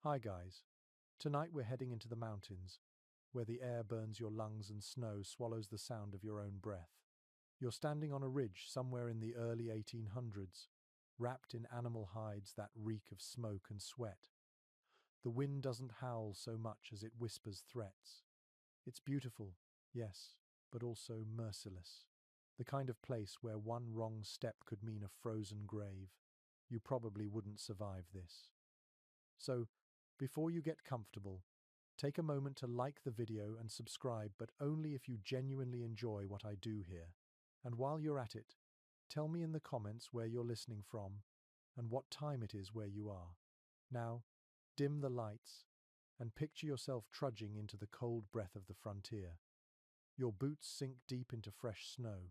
Hi guys. Tonight we're heading into the mountains, where the air burns your lungs and snow swallows the sound of your own breath. You're standing on a ridge somewhere in the early 1800s, wrapped in animal hides that reek of smoke and sweat. The wind doesn't howl so much as it whispers threats. It's beautiful, yes, but also merciless. The kind of place where one wrong step could mean a frozen grave. You probably wouldn't survive this. So, before you get comfortable, take a moment to like the video and subscribe, but only if you genuinely enjoy what I do here. And while you're at it, tell me in the comments where you're listening from and what time it is where you are. Now, dim the lights and picture yourself trudging into the cold breath of the frontier. Your boots sink deep into fresh snow,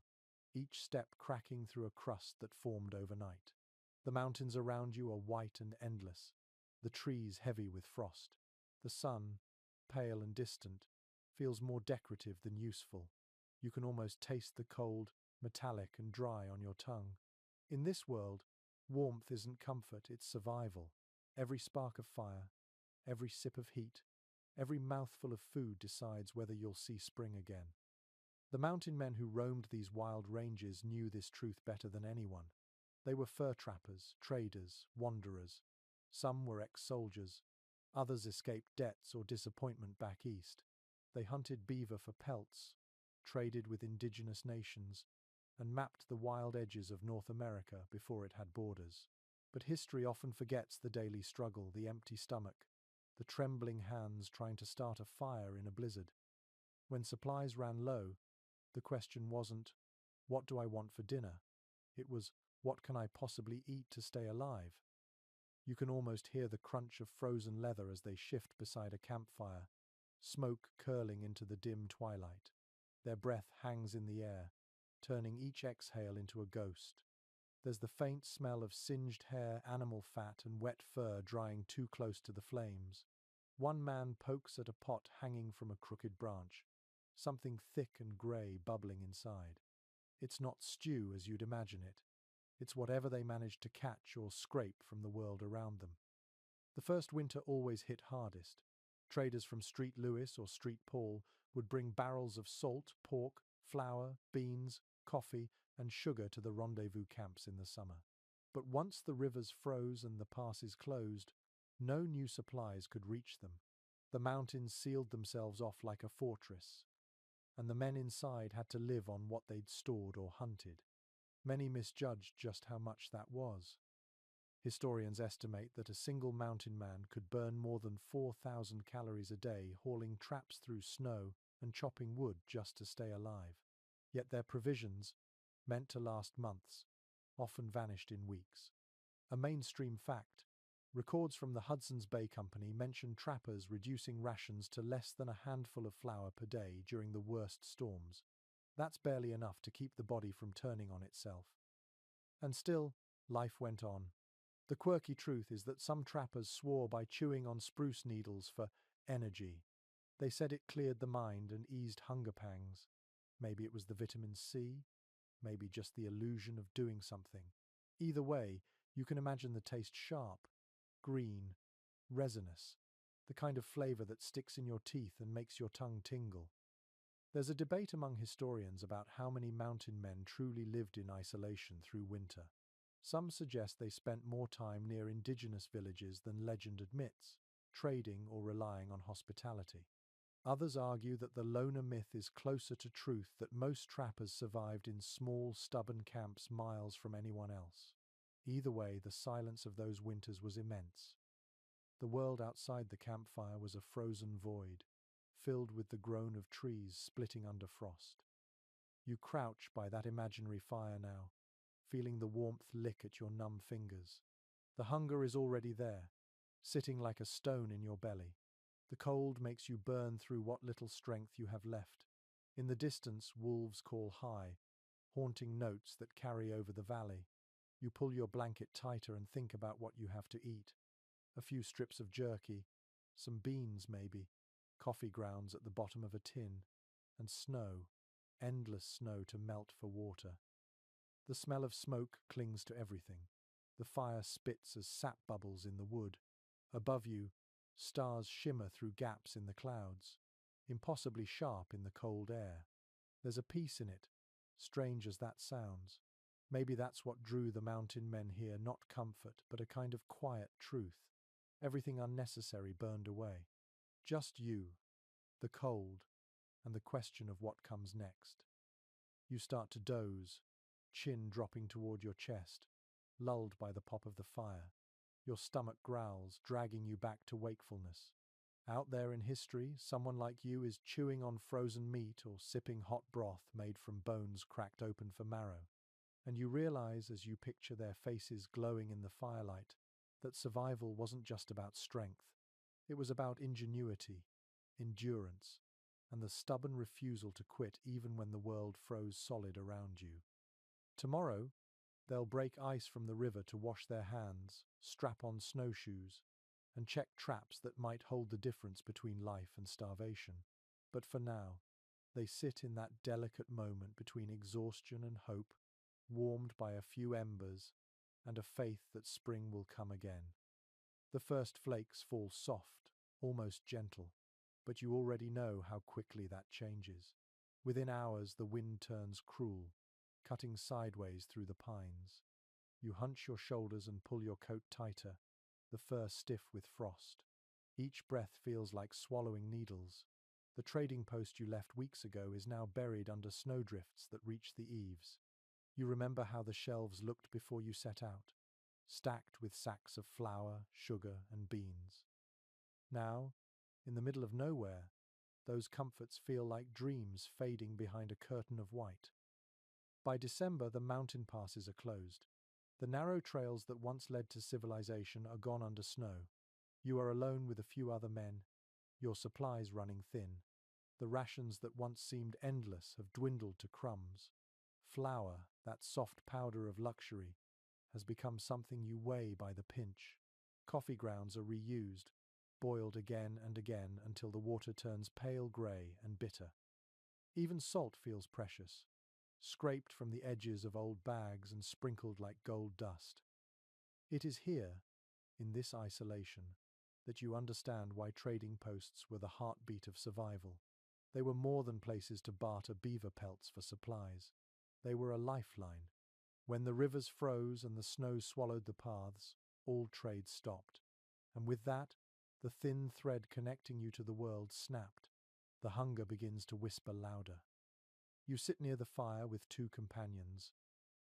each step cracking through a crust that formed overnight. The mountains around you are white and endless, the trees heavy with frost. The sun, pale and distant, feels more decorative than useful. You can almost taste the cold, metallic and dry on your tongue. In this world, warmth isn't comfort, it's survival. Every spark of fire, every sip of heat, every mouthful of food decides whether you'll see spring again. The mountain men who roamed these wild ranges knew this truth better than anyone. They were fur trappers, traders, wanderers. Some were ex-soldiers. Others escaped debts or disappointment back east. They hunted beaver for pelts, traded with indigenous nations, and mapped the wild edges of North America before it had borders. But history often forgets the daily struggle, the empty stomach, the trembling hands trying to start a fire in a blizzard. When supplies ran low, the question wasn't, "What do I want for dinner?" It was, "What can I possibly eat to stay alive?" You can almost hear the crunch of frozen leather as they shift beside a campfire, smoke curling into the dim twilight. Their breath hangs in the air, turning each exhale into a ghost. There's the faint smell of singed hair, animal fat, and wet fur drying too close to the flames. One man pokes at a pot hanging from a crooked branch, something thick and grey bubbling inside. It's not stew as you'd imagine it. It's whatever they managed to catch or scrape from the world around them. The first winter always hit hardest. Traders from Street Lewis or Street Paul would bring barrels of salt, pork, flour, beans, coffee, and sugar to the rendezvous camps in the summer. But once the rivers froze and the passes closed, no new supplies could reach them. The mountains sealed themselves off like a fortress, and the men inside had to live on what they'd stored or hunted. Many misjudged just how much that was. Historians estimate that a single mountain man could burn more than 4,000 calories a day hauling traps through snow and chopping wood just to stay alive. Yet their provisions, meant to last months, often vanished in weeks. A mainstream fact, records from the Hudson's Bay Company mention trappers reducing rations to less than a handful of flour per day during the worst storms. That's barely enough to keep the body from turning on itself. And still, life went on. The quirky truth is that some trappers swore by chewing on spruce needles for energy. They said it cleared the mind and eased hunger pangs. Maybe it was the vitamin C, maybe just the illusion of doing something. Either way, you can imagine the taste: sharp, green, resinous, the kind of flavor that sticks in your teeth and makes your tongue tingle. There's a debate among historians about how many mountain men truly lived in isolation through winter. Some suggest they spent more time near indigenous villages than legend admits, trading or relying on hospitality. Others argue that the loner myth is closer to truth, that most trappers survived in small, stubborn camps miles from anyone else. Either way, the silence of those winters was immense. The world outside the campfire was a frozen void, filled with the groan of trees splitting under frost. You crouch by that imaginary fire now, feeling the warmth lick at your numb fingers. The hunger is already there, sitting like a stone in your belly. The cold makes you burn through what little strength you have left. In the distance, wolves call high, haunting notes that carry over the valley. You pull your blanket tighter and think about what you have to eat. A few strips of jerky, some beans maybe, coffee grounds at the bottom of a tin, and snow, endless snow to melt for water. The smell of smoke clings to everything. The fire spits as sap bubbles in the wood. Above you, Stars shimmer through gaps in the clouds, impossibly sharp in the cold air. There's a peace in it, strange as that sounds. Maybe that's what drew the mountain men here, not comfort, but a kind of quiet truth. Everything unnecessary burned away. Just you, the cold, and the question of what comes next. You start to doze, chin dropping toward your chest, lulled by the pop of the fire. Your stomach growls, dragging you back to wakefulness. Out there in history, someone like you is chewing on frozen meat or sipping hot broth made from bones cracked open for marrow. And you realize, as you picture their faces glowing in the firelight, that survival wasn't just about strength. It was about ingenuity, endurance, and the stubborn refusal to quit even when the world froze solid around you. Tomorrow, they'll break ice from the river to wash their hands, strap on snowshoes, and check traps that might hold the difference between life and starvation. But for now, they sit in that delicate moment between exhaustion and hope, warmed by a few embers and a faith that spring will come again. The first flakes fall soft, almost gentle, but you already know how quickly that changes. Within hours, the wind turns cruel, cutting sideways through the pines. You hunch your shoulders and pull your coat tighter, the fur stiff with frost. Each breath feels like swallowing needles. The trading post you left weeks ago is now buried under snowdrifts that reach the eaves. You remember how the shelves looked before you set out, stacked with sacks of flour, sugar, and beans. Now, in the middle of nowhere, those comforts feel like dreams fading behind a curtain of white. By December, the mountain passes are closed. The narrow trails that once led to civilization are gone under snow. You are alone with a few other men, your supplies running thin. The rations that once seemed endless have dwindled to crumbs. Flour, that soft powder of luxury, has become something you weigh by the pinch. Coffee grounds are reused, boiled again and again until the water turns pale grey and bitter. Even salt feels precious, scraped from the edges of old bags and sprinkled like gold dust. It is here, in this isolation, that you understand why trading posts were the heartbeat of survival. They were more than places to barter beaver pelts for supplies. They were a lifeline. When the rivers froze and the snow swallowed the paths, all trade stopped. And with that, the thin thread connecting you to the world snapped. The hunger begins to whisper louder. You sit near the fire with two companions.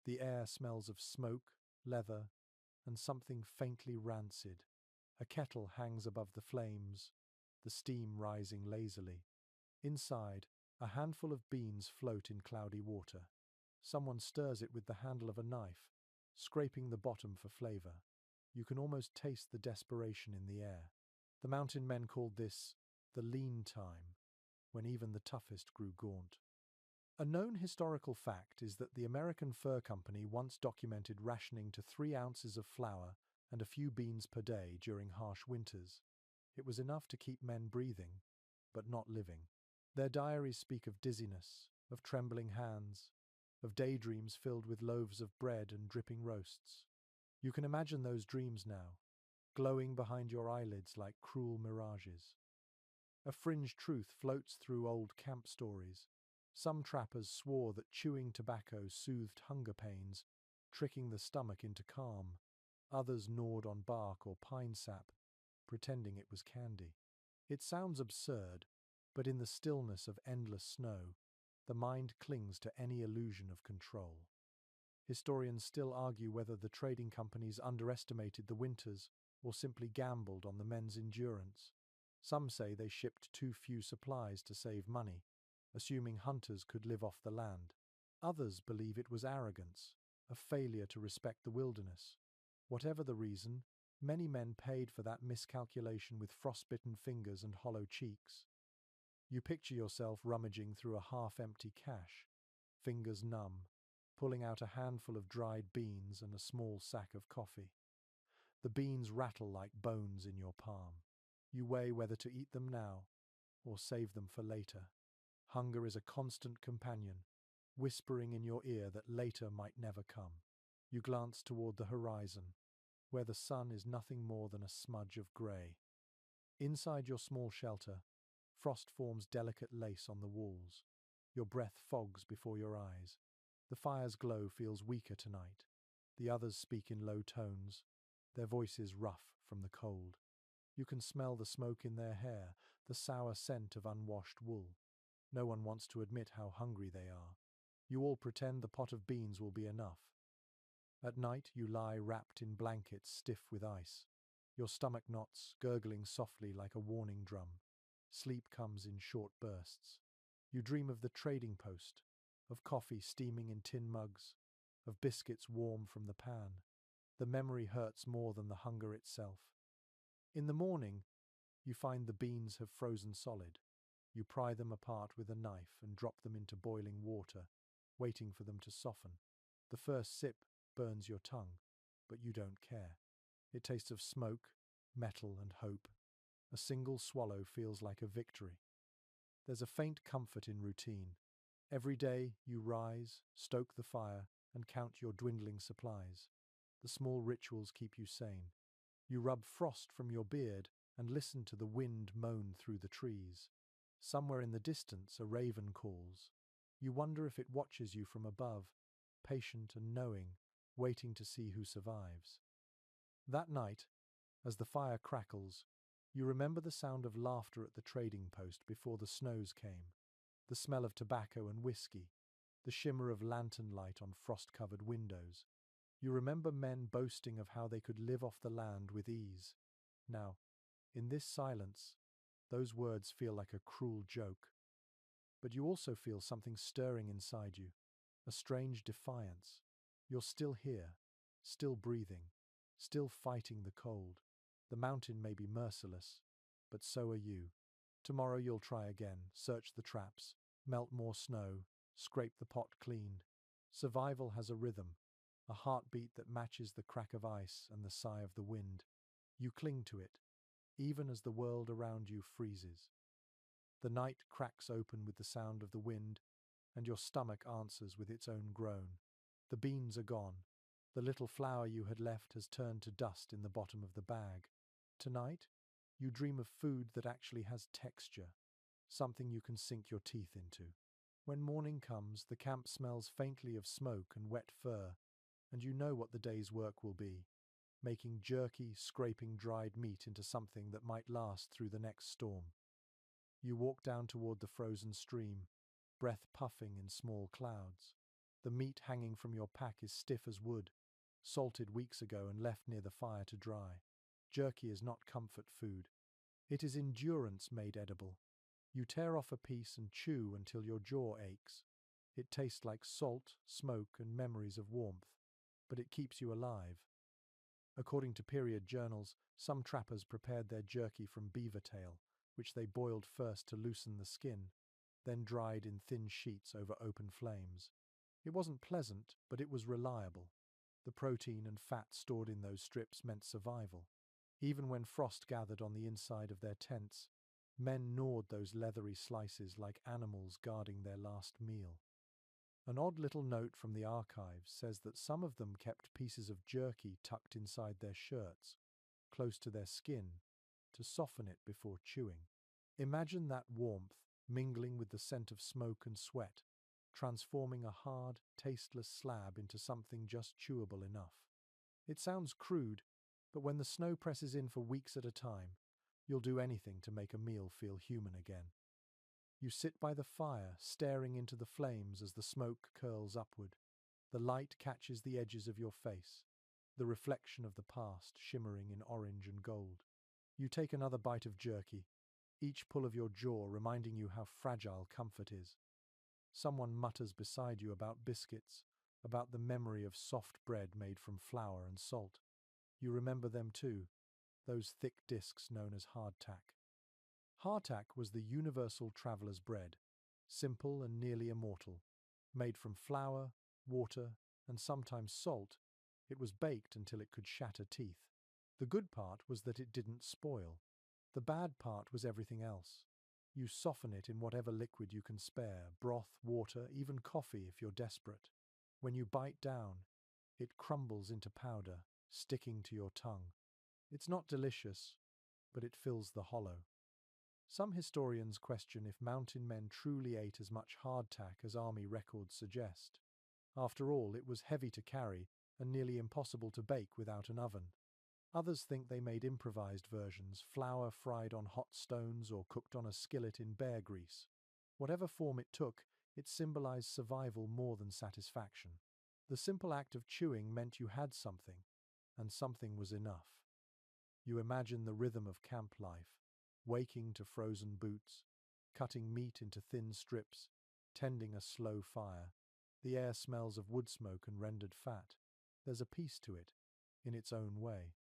The air smells of smoke, leather, and something faintly rancid. A kettle hangs above the flames, the steam rising lazily. Inside, a handful of beans float in cloudy water. Someone stirs it with the handle of a knife, scraping the bottom for flavor. You can almost taste the desperation in the air. The mountain men called this the lean time, when even the toughest grew gaunt. A known historical fact is that the American Fur Company once documented rationing to 3 ounces of flour and a few beans per day during harsh winters. It was enough to keep men breathing, but not living. Their diaries speak of dizziness, of trembling hands, of daydreams filled with loaves of bread and dripping roasts. You can imagine those dreams now, glowing behind your eyelids like cruel mirages. A fringe truth floats through old camp stories. Some trappers swore that chewing tobacco soothed hunger pains, tricking the stomach into calm. Others gnawed on bark or pine sap, pretending it was candy. It sounds absurd, but in the stillness of endless snow, the mind clings to any illusion of control. Historians still argue whether the trading companies underestimated the winters or simply gambled on the men's endurance. Some say they shipped too few supplies to save money, assuming hunters could live off the land. Others believe it was arrogance, a failure to respect the wilderness. Whatever the reason, many men paid for that miscalculation with frostbitten fingers and hollow cheeks. You picture yourself rummaging through a half-empty cache, fingers numb, pulling out a handful of dried beans and a small sack of coffee. The beans rattle like bones in your palm. You weigh whether to eat them now or save them for later. Hunger is a constant companion, whispering in your ear that later might never come. You glance toward the horizon, where the sun is nothing more than a smudge of grey. Inside your small shelter, frost forms delicate lace on the walls. Your breath fogs before your eyes. The fire's glow feels weaker tonight. The others speak in low tones, their voices rough from the cold. You can smell the smoke in their hair, the sour scent of unwashed wool. No one wants to admit how hungry they are. You all pretend the pot of beans will be enough. At night you lie wrapped in blankets stiff with ice. Your stomach knots, gurgling softly like a warning drum. Sleep comes in short bursts. You dream of the trading post, of coffee steaming in tin mugs, of biscuits warm from the pan. The memory hurts more than the hunger itself. In the morning, you find the beans have frozen solid. You pry them apart with a knife and drop them into boiling water, waiting for them to soften. The first sip burns your tongue, but you don't care. It tastes of smoke, metal, and hope. A single swallow feels like a victory. There's a faint comfort in routine. Every day you rise, stoke the fire, and count your dwindling supplies. The small rituals keep you sane. You rub frost from your beard and listen to the wind moan through the trees. Somewhere in the distance a raven calls. You wonder if it watches you from above, patient and knowing, waiting to see who survives. That night, as the fire crackles, you remember the sound of laughter at the trading post before the snows came, the smell of tobacco and whiskey, the shimmer of lantern light on frost-covered windows. You remember men boasting of how they could live off the land with ease. Now, in this silence, those words feel like a cruel joke. But you also feel something stirring inside you, a strange defiance. You're still here, still breathing, still fighting the cold. The mountain may be merciless, but so are you. Tomorrow you'll try again, search the traps, melt more snow, scrape the pot clean. Survival has a rhythm, a heartbeat that matches the crack of ice and the sigh of the wind. You cling to it, even as the world around you freezes. The night cracks open with the sound of the wind, and your stomach answers with its own groan. The beans are gone. The little flour you had left has turned to dust in the bottom of the bag. Tonight, you dream of food that actually has texture, something you can sink your teeth into. When morning comes, the camp smells faintly of smoke and wet fur, and you know what the day's work will be, making jerky, scraping dried meat into something that might last through the next storm. You walk down toward the frozen stream, breath puffing in small clouds. The meat hanging from your pack is stiff as wood, salted weeks ago and left near the fire to dry. Jerky is not comfort food. It is endurance made edible. You tear off a piece and chew until your jaw aches. It tastes like salt, smoke, and memories of warmth, but it keeps you alive. According to period journals, some trappers prepared their jerky from beaver tail, which they boiled first to loosen the skin, then dried in thin sheets over open flames. It wasn't pleasant, but it was reliable. The protein and fat stored in those strips meant survival. Even when frost gathered on the inside of their tents, men gnawed those leathery slices like animals guarding their last meal. An odd little note from the archives says that some of them kept pieces of jerky tucked inside their shirts, close to their skin, to soften it before chewing. Imagine that warmth mingling with the scent of smoke and sweat, transforming a hard, tasteless slab into something just chewable enough. It sounds crude, but when the snow presses in for weeks at a time, you'll do anything to make a meal feel human again. You sit by the fire, staring into the flames as the smoke curls upward. The light catches the edges of your face, the reflection of the past shimmering in orange and gold. You take another bite of jerky, each pull of your jaw reminding you how fragile comfort is. Someone mutters beside you about biscuits, about the memory of soft bread made from flour and salt. You remember them too, those thick discs known as hardtack. Hardtack was the universal traveller's bread, simple and nearly immortal. Made from flour, water, and sometimes salt, it was baked until it could shatter teeth. The good part was that it didn't spoil. The bad part was everything else. You soften it in whatever liquid you can spare, broth, water, even coffee if you're desperate. When you bite down, it crumbles into powder, sticking to your tongue. It's not delicious, but it fills the hollow. Some historians question if mountain men truly ate as much hardtack as army records suggest. After all, it was heavy to carry and nearly impossible to bake without an oven. Others think they made improvised versions, flour fried on hot stones or cooked on a skillet in bear grease. Whatever form it took, it symbolized survival more than satisfaction. The simple act of chewing meant you had something, and something was enough. You imagine the rhythm of camp life, waking to frozen boots, cutting meat into thin strips, tending a slow fire. The air smells of wood smoke and rendered fat. There's a peace to it, in its own way.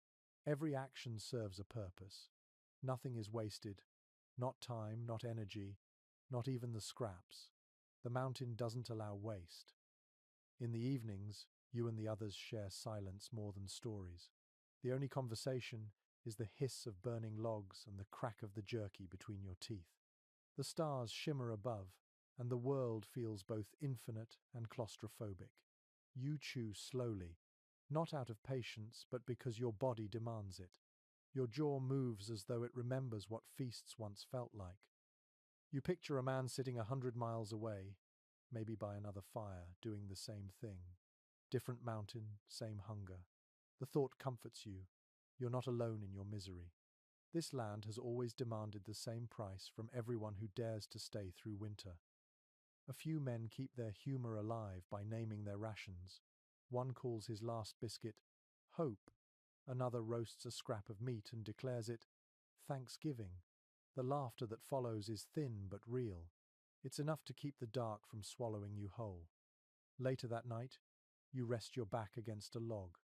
Every action serves a purpose. Nothing is wasted. Not time, not energy, not even the scraps. The mountain doesn't allow waste. In the evenings, you and the others share silence more than stories. The only conversation is the hiss of burning logs and the crack of the jerky between your teeth. The stars shimmer above, and the world feels both infinite and claustrophobic. You chew slowly, not out of patience, but because your body demands it. Your jaw moves as though it remembers what feasts once felt like. You picture a man sitting 100 miles away, maybe by another fire, doing the same thing. Different mountain, same hunger. The thought comforts you. You're not alone in your misery. This land has always demanded the same price from everyone who dares to stay through winter. A few men keep their humor alive by naming their rations. One calls his last biscuit hope. Another roasts a scrap of meat and declares it Thanksgiving. The laughter that follows is thin but real. It's enough to keep the dark from swallowing you whole. Later that night, you rest your back against a log,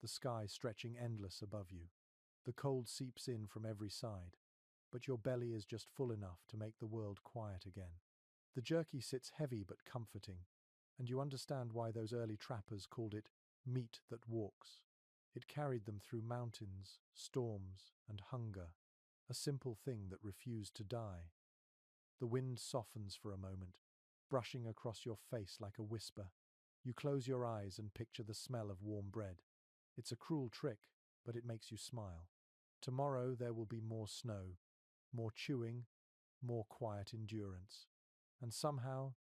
the sky stretching endless above you. The cold seeps in from every side, but your belly is just full enough to make the world quiet again. The jerky sits heavy but comforting, and you understand why those early trappers called it meat that walks. It carried them through mountains, storms, and hunger, a simple thing that refused to die. The wind softens for a moment, brushing across your face like a whisper. You close your eyes and picture the smell of warm bread. It's a cruel trick, but it makes you smile. Tomorrow there will be more snow, more chewing, more quiet endurance. And somehow,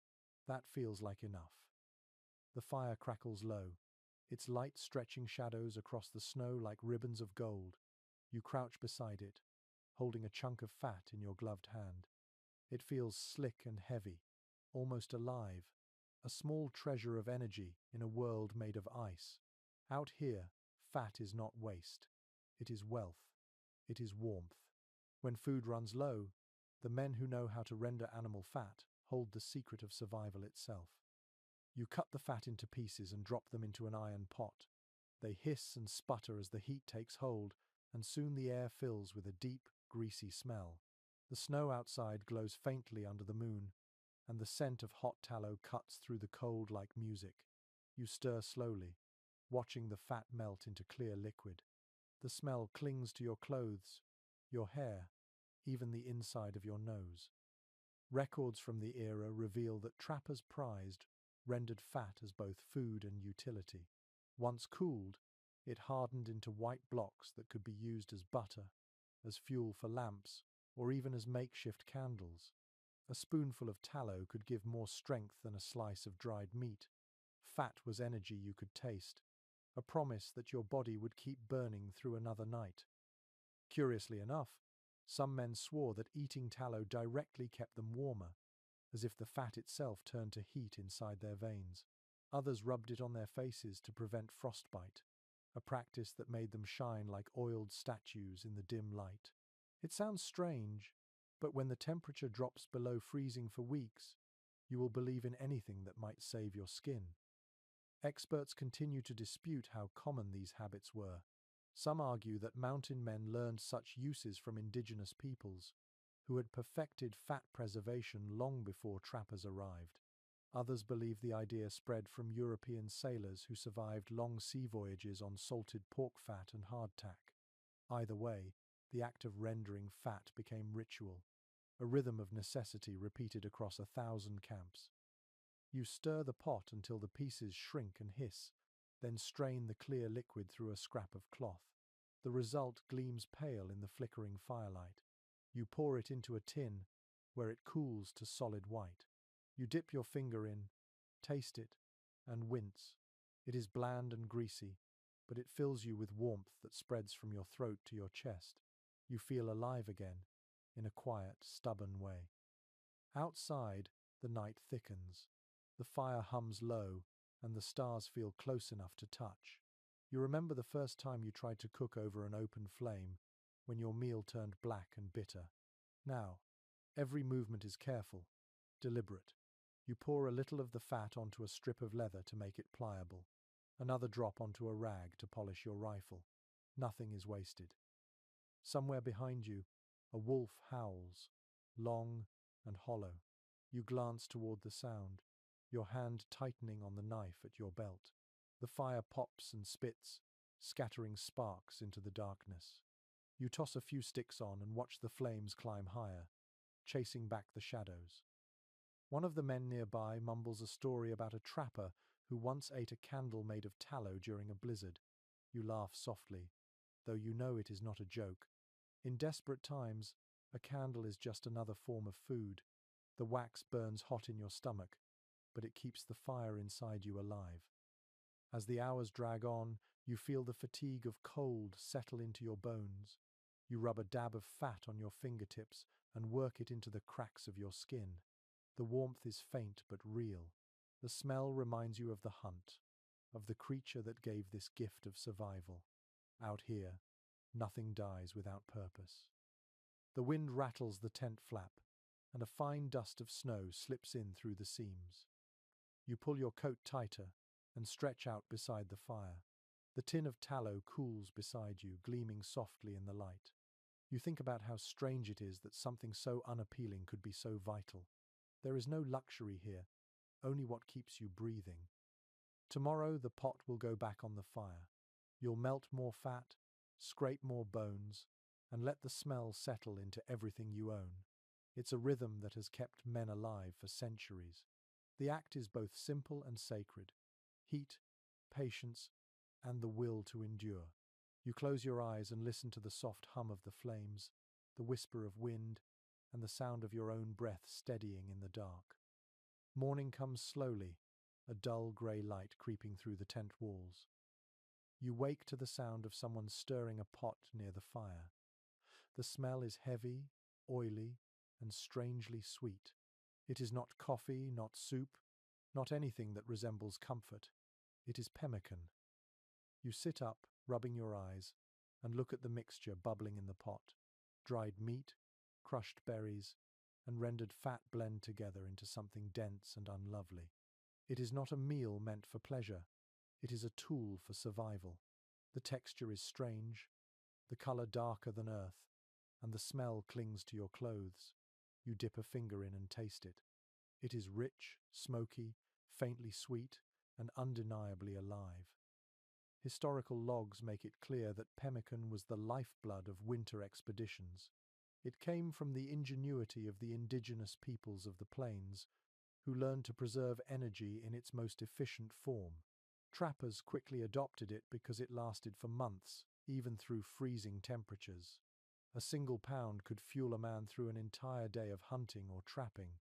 that feels like enough. The fire crackles low, its light stretching shadows across the snow like ribbons of gold. You crouch beside it, holding a chunk of fat in your gloved hand. It feels slick and heavy, almost alive, a small treasure of energy in a world made of ice. Out here, fat is not waste. It is wealth. It is warmth. When food runs low, the men who know how to render animal fat hold the secret of survival itself. You cut the fat into pieces and drop them into an iron pot. They hiss and sputter as the heat takes hold, and soon the air fills with a deep, greasy smell. The snow outside glows faintly under the moon, and the scent of hot tallow cuts through the cold like music. You stir slowly, watching the fat melt into clear liquid. The smell clings to your clothes, your hair, even the inside of your nose. Records from the era reveal that trappers prized rendered fat as both food and utility. Once cooled, it hardened into white blocks that could be used as butter, as fuel for lamps, or even as makeshift candles. A spoonful of tallow could give more strength than a slice of dried meat. Fat was energy you could taste, a promise that your body would keep burning through another night. Curiously enough, some men swore that eating tallow directly kept them warmer, as if the fat itself turned to heat inside their veins. Others rubbed it on their faces to prevent frostbite, a practice that made them shine like oiled statues in the dim light. It sounds strange, but when the temperature drops below freezing for weeks, you will believe in anything that might save your skin. Experts continue to dispute how common these habits were. Some argue that mountain men learned such uses from indigenous peoples, who had perfected fat preservation long before trappers arrived. Others believe the idea spread from European sailors who survived long sea voyages on salted pork fat and hardtack. Either way, the act of rendering fat became ritual, a rhythm of necessity repeated across 1,000 camps. You stir the pot until the pieces shrink and hiss, then strain the clear liquid through a scrap of cloth. The result gleams pale in the flickering firelight. You pour it into a tin, where it cools to solid white. You dip your finger in, taste it, and wince. It is bland and greasy, but it fills you with warmth that spreads from your throat to your chest. You feel alive again, in a quiet, stubborn way. Outside, the night thickens. The fire hums low, and the stars feel close enough to touch. You remember the first time you tried to cook over an open flame, when your meal turned black and bitter. Now, every movement is careful, deliberate. You pour a little of the fat onto a strip of leather to make it pliable, another drop onto a rag to polish your rifle. Nothing is wasted. Somewhere behind you, a wolf howls, long and hollow. You glance toward the sound, your hand tightening on the knife at your belt. The fire pops and spits, scattering sparks into the darkness. You toss a few sticks on and watch the flames climb higher, chasing back the shadows. One of the men nearby mumbles a story about a trapper who once ate a candle made of tallow during a blizzard. You laugh softly, though you know it is not a joke. In desperate times, a candle is just another form of food. The wax burns hot in your stomach, but it keeps the fire inside you alive. As the hours drag on, you feel the fatigue of cold settle into your bones. You rub a dab of fat on your fingertips and work it into the cracks of your skin. The warmth is faint but real. The smell reminds you of the hunt, of the creature that gave this gift of survival. Out here, nothing dies without purpose. The wind rattles the tent flap, and a fine dust of snow slips in through the seams. You pull your coat tighter and stretch out beside the fire. The tin of tallow cools beside you, gleaming softly in the light. You think about how strange it is that something so unappealing could be so vital. There is no luxury here, only what keeps you breathing. Tomorrow the pot will go back on the fire. You'll melt more fat, scrape more bones, and let the smell settle into everything you own. It's a rhythm that has kept men alive for centuries. The act is both simple and sacred. Heat, patience, and the will to endure. You close your eyes and listen to the soft hum of the flames, the whisper of wind, and the sound of your own breath steadying in the dark. Morning comes slowly, a dull grey light creeping through the tent walls. You wake to the sound of someone stirring a pot near the fire. The smell is heavy, oily, and strangely sweet. It is not coffee, not soup, not anything that resembles comfort. It is pemmican. You sit up, rubbing your eyes, and look at the mixture bubbling in the pot. Dried meat, crushed berries, and rendered fat blend together into something dense and unlovely. It is not a meal meant for pleasure. It is a tool for survival. The texture is strange, the color darker than earth, and the smell clings to your clothes. You dip a finger in and taste it. It is rich, smoky, faintly sweet, and undeniably alive. Historical logs make it clear that pemmican was the lifeblood of winter expeditions. It came from the ingenuity of the indigenous peoples of the plains, who learned to preserve energy in its most efficient form. Trappers quickly adopted it because it lasted for months, even through freezing temperatures. A single pound could fuel a man through an entire day of hunting or trapping.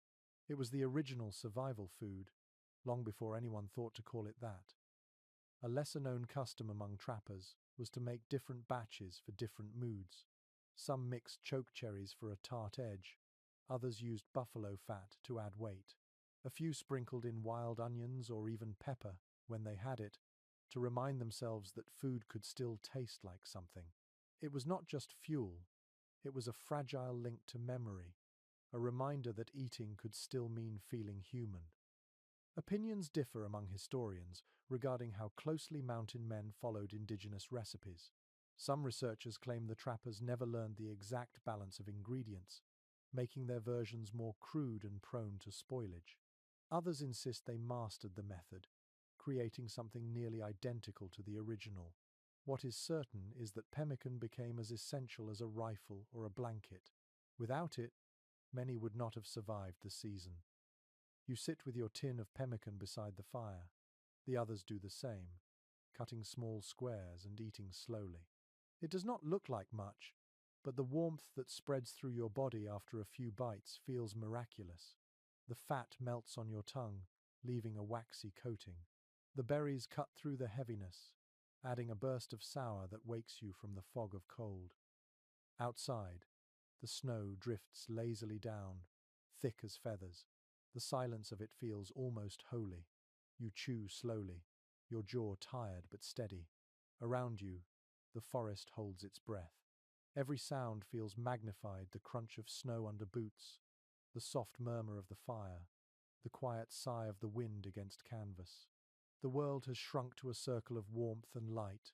It was the original survival food, long before anyone thought to call it that. A lesser-known custom among trappers was to make different batches for different moods. Some mixed choke cherries for a tart edge, others used buffalo fat to add weight. A few sprinkled in wild onions or even pepper, when they had it, to remind themselves that food could still taste like something. It was not just fuel, it was a fragile link to memory, a reminder that eating could still mean feeling human. Opinions differ among historians regarding how closely mountain men followed indigenous recipes. Some researchers claim the trappers never learned the exact balance of ingredients, making their versions more crude and prone to spoilage. Others insist they mastered the method, creating something nearly identical to the original. What is certain is that pemmican became as essential as a rifle or a blanket. Without it, many would not have survived the season. You sit with your tin of pemmican beside the fire. The others do the same, cutting small squares and eating slowly. It does not look like much, but the warmth that spreads through your body after a few bites feels miraculous. The fat melts on your tongue, leaving a waxy coating. The berries cut through the heaviness, adding a burst of sour that wakes you from the fog of cold. Outside, the snow drifts lazily down, thick as feathers. The silence of it feels almost holy. You chew slowly, your jaw tired but steady. Around you, the forest holds its breath. Every sound feels magnified, the crunch of snow under boots, the soft murmur of the fire, the quiet sigh of the wind against canvas. The world has shrunk to a circle of warmth and light,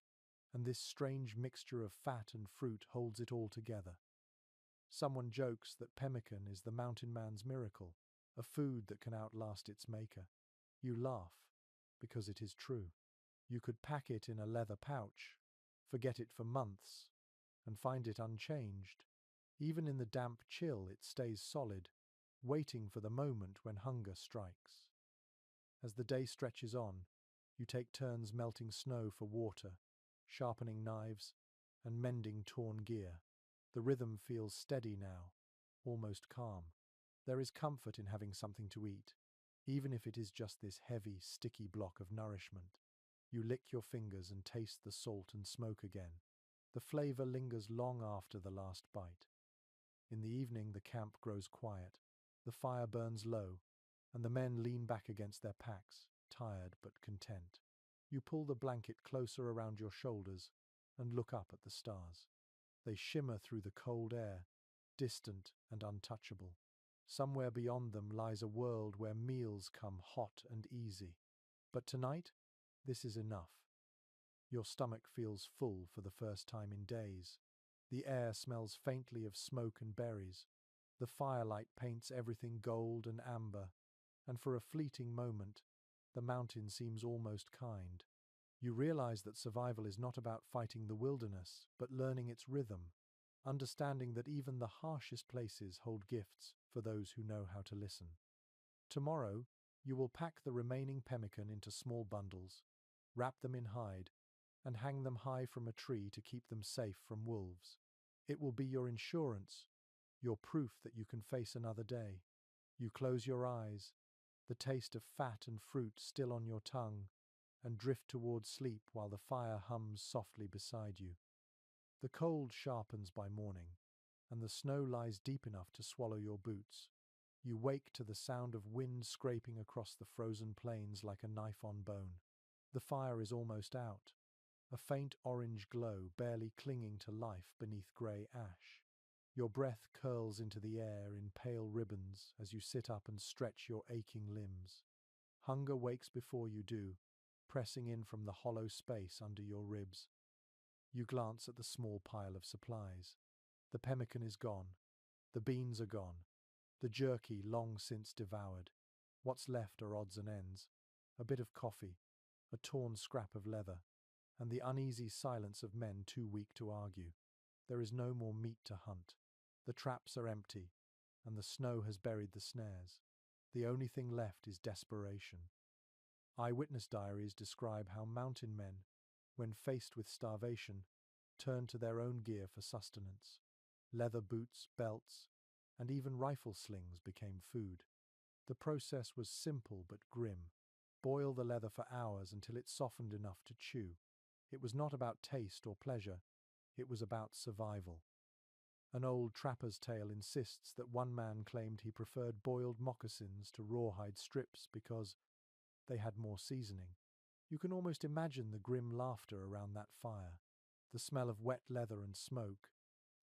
and this strange mixture of fat and fruit holds it all together. Someone jokes that pemmican is the mountain man's miracle, a food that can outlast its maker. You laugh, because it is true. You could pack it in a leather pouch, forget it for months, and find it unchanged. Even in the damp chill, it stays solid, waiting for the moment when hunger strikes. As the day stretches on, you take turns melting snow for water, sharpening knives, and mending torn gear. The rhythm feels steady now, almost calm. There is comfort in having something to eat, even if it is just this heavy, sticky block of nourishment. You lick your fingers and taste the salt and smoke again. The flavor lingers long after the last bite. In the evening, the camp grows quiet. The fire burns low, and the men lean back against their packs, tired but content. You pull the blanket closer around your shoulders and look up at the stars. They shimmer through the cold air, distant and untouchable. Somewhere beyond them lies a world where meals come hot and easy. But tonight, this is enough. Your stomach feels full for the first time in days. The air smells faintly of smoke and berries. The firelight paints everything gold and amber, and for a fleeting moment, the mountain seems almost kind. You realize that survival is not about fighting the wilderness, but learning its rhythm, understanding that even the harshest places hold gifts for those who know how to listen. Tomorrow, you will pack the remaining pemmican into small bundles, wrap them in hide, and hang them high from a tree to keep them safe from wolves. It will be your insurance, your proof that you can face another day. You close your eyes, the taste of fat and fruit still on your tongue, and drift towards sleep while the fire hums softly beside you. The cold sharpens by morning, and the snow lies deep enough to swallow your boots. You wake to the sound of wind scraping across the frozen plains like a knife on bone. The fire is almost out, a faint orange glow barely clinging to life beneath grey ash. Your breath curls into the air in pale ribbons as you sit up and stretch your aching limbs. Hunger wakes before you do, pressing in from the hollow space under your ribs. You glance at the small pile of supplies. The pemmican is gone. The beans are gone. The jerky long since devoured. What's left are odds and ends. A bit of coffee, a torn scrap of leather, and the uneasy silence of men too weak to argue. There is no more meat to hunt. The traps are empty, and the snow has buried the snares. The only thing left is desperation. Eyewitness diaries describe how mountain men, when faced with starvation, turned to their own gear for sustenance. Leather boots, belts, and even rifle slings became food. The process was simple but grim. Boil the leather for hours until it softened enough to chew. It was not about taste or pleasure, it was about survival. An old trapper's tale insists that one man claimed he preferred boiled moccasins to rawhide strips because they had more seasoning. You can almost imagine the grim laughter around that fire, the smell of wet leather and smoke,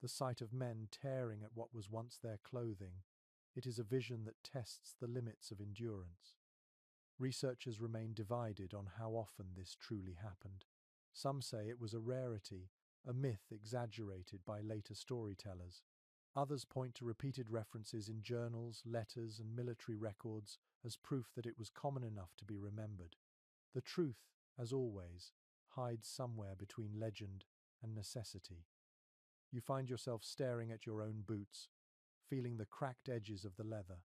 the sight of men tearing at what was once their clothing. It is a vision that tests the limits of endurance. Researchers remain divided on how often this truly happened. Some say it was a rarity, a myth exaggerated by later storytellers. Others point to repeated references in journals, letters, and military records as proof that it was common enough to be remembered. The truth, as always, hides somewhere between legend and necessity. You find yourself staring at your own boots, feeling the cracked edges of the leather.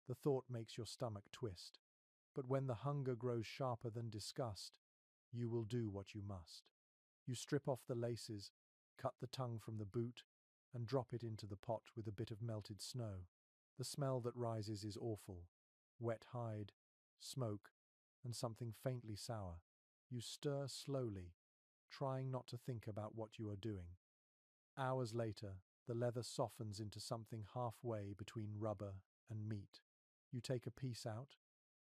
The thought makes your stomach twist. But when the hunger grows sharper than disgust, you will do what you must. You strip off the laces, Cut the tongue from the boot and drop it into the pot with a bit of melted snow. The smell that rises is awful. Wet hide, smoke, and something faintly sour. You stir slowly, trying not to think about what you are doing. Hours later, the leather softens into something halfway between rubber and meat. You take a piece out,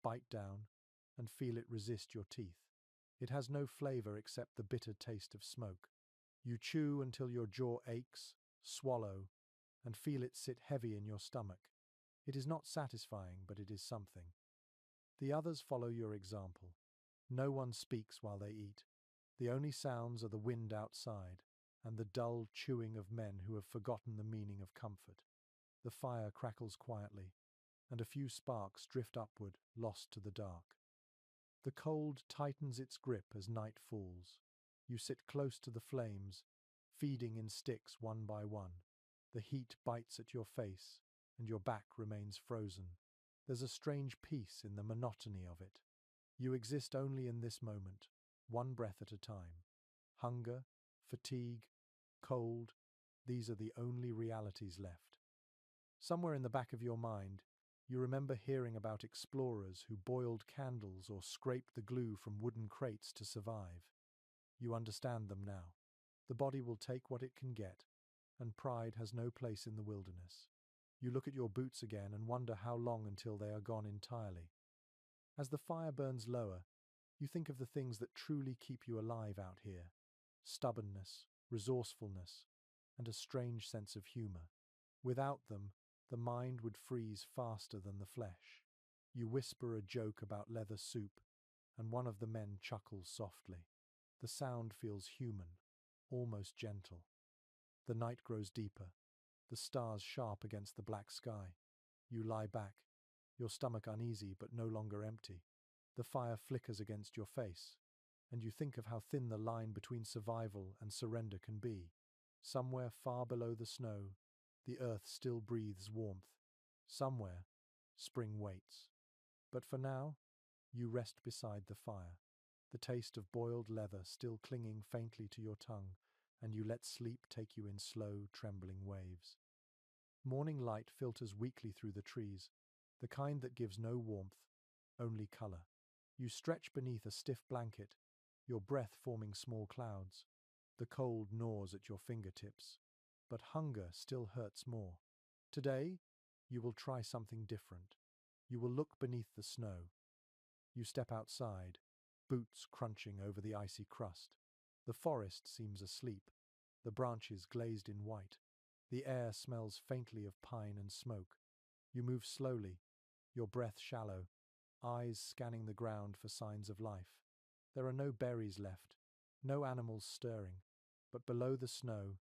bite down, and feel it resist your teeth. It has no flavor except the bitter taste of smoke. You chew until your jaw aches, swallow, and feel it sit heavy in your stomach. It is not satisfying, but it is something. The others follow your example. No one speaks while they eat. The only sounds are the wind outside and the dull chewing of men who have forgotten the meaning of comfort. The fire crackles quietly, and a few sparks drift upward, lost to the dark. The cold tightens its grip as night falls. You sit close to the flames, feeding in sticks one by one. The heat bites at your face, and your back remains frozen. There's a strange peace in the monotony of it. You exist only in this moment, one breath at a time. Hunger, fatigue, cold, these are the only realities left. Somewhere in the back of your mind, you remember hearing about explorers who boiled candles or scraped the glue from wooden crates to survive. You understand them now. The body will take what it can get, and pride has no place in the wilderness. You look at your boots again and wonder how long until they are gone entirely. As the fire burns lower, you think of the things that truly keep you alive out here. Stubbornness, resourcefulness, and a strange sense of humor. Without them, the mind would freeze faster than the flesh. You whisper a joke about leather soup, and one of the men chuckles softly. The sound feels human, almost gentle. The night grows deeper, the stars sharp against the black sky. You lie back, your stomach uneasy but no longer empty. The fire flickers against your face, and you think of how thin the line between survival and surrender can be. Somewhere far below the snow, the earth still breathes warmth. Somewhere, spring waits. But for now, you rest beside the fire, the taste of boiled leather still clinging faintly to your tongue, and you let sleep take you in slow, trembling waves. Morning light filters weakly through the trees, the kind that gives no warmth, only color. You stretch beneath a stiff blanket, your breath forming small clouds. The cold gnaws at your fingertips, but hunger still hurts more. Today, you will try something different. You will look beneath the snow. You step outside, boots crunching over the icy crust. The forest seems asleep, the branches glazed in white. The air smells faintly of pine and smoke. You move slowly, your breath shallow, eyes scanning the ground for signs of life. There are no berries left, no animals stirring, but below the snow,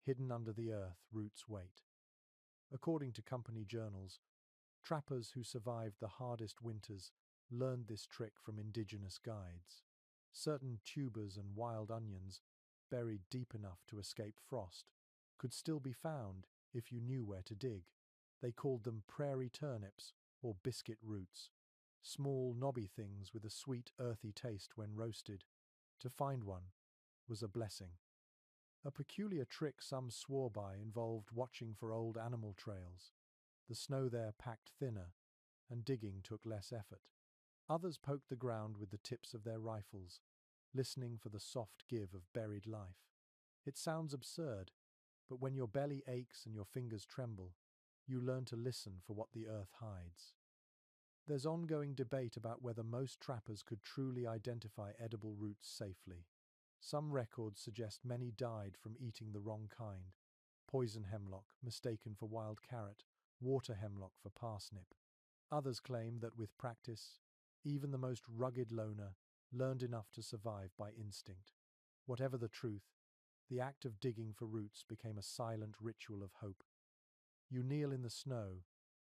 hidden under the earth, roots wait. According to company journals, trappers who survived the hardest winters learned this trick from indigenous guides. Certain tubers and wild onions, buried deep enough to escape frost, could still be found if you knew where to dig. They called them prairie turnips or biscuit roots, small knobby things with a sweet earthy taste when roasted. To find one was a blessing. A peculiar trick some swore by involved watching for old animal trails. The snow there packed thinner, and digging took less effort. Others poked the ground with the tips of their rifles, listening for the soft give of buried life. It sounds absurd, but when your belly aches and your fingers tremble, you learn to listen for what the earth hides. There's ongoing debate about whether most trappers could truly identify edible roots safely. Some records suggest many died from eating the wrong kind: poison hemlock mistaken for wild carrot, water hemlock for parsnip. Others claim that with practice, even the most rugged loner learned enough to survive by instinct. Whatever the truth, the act of digging for roots became a silent ritual of hope. You kneel in the snow,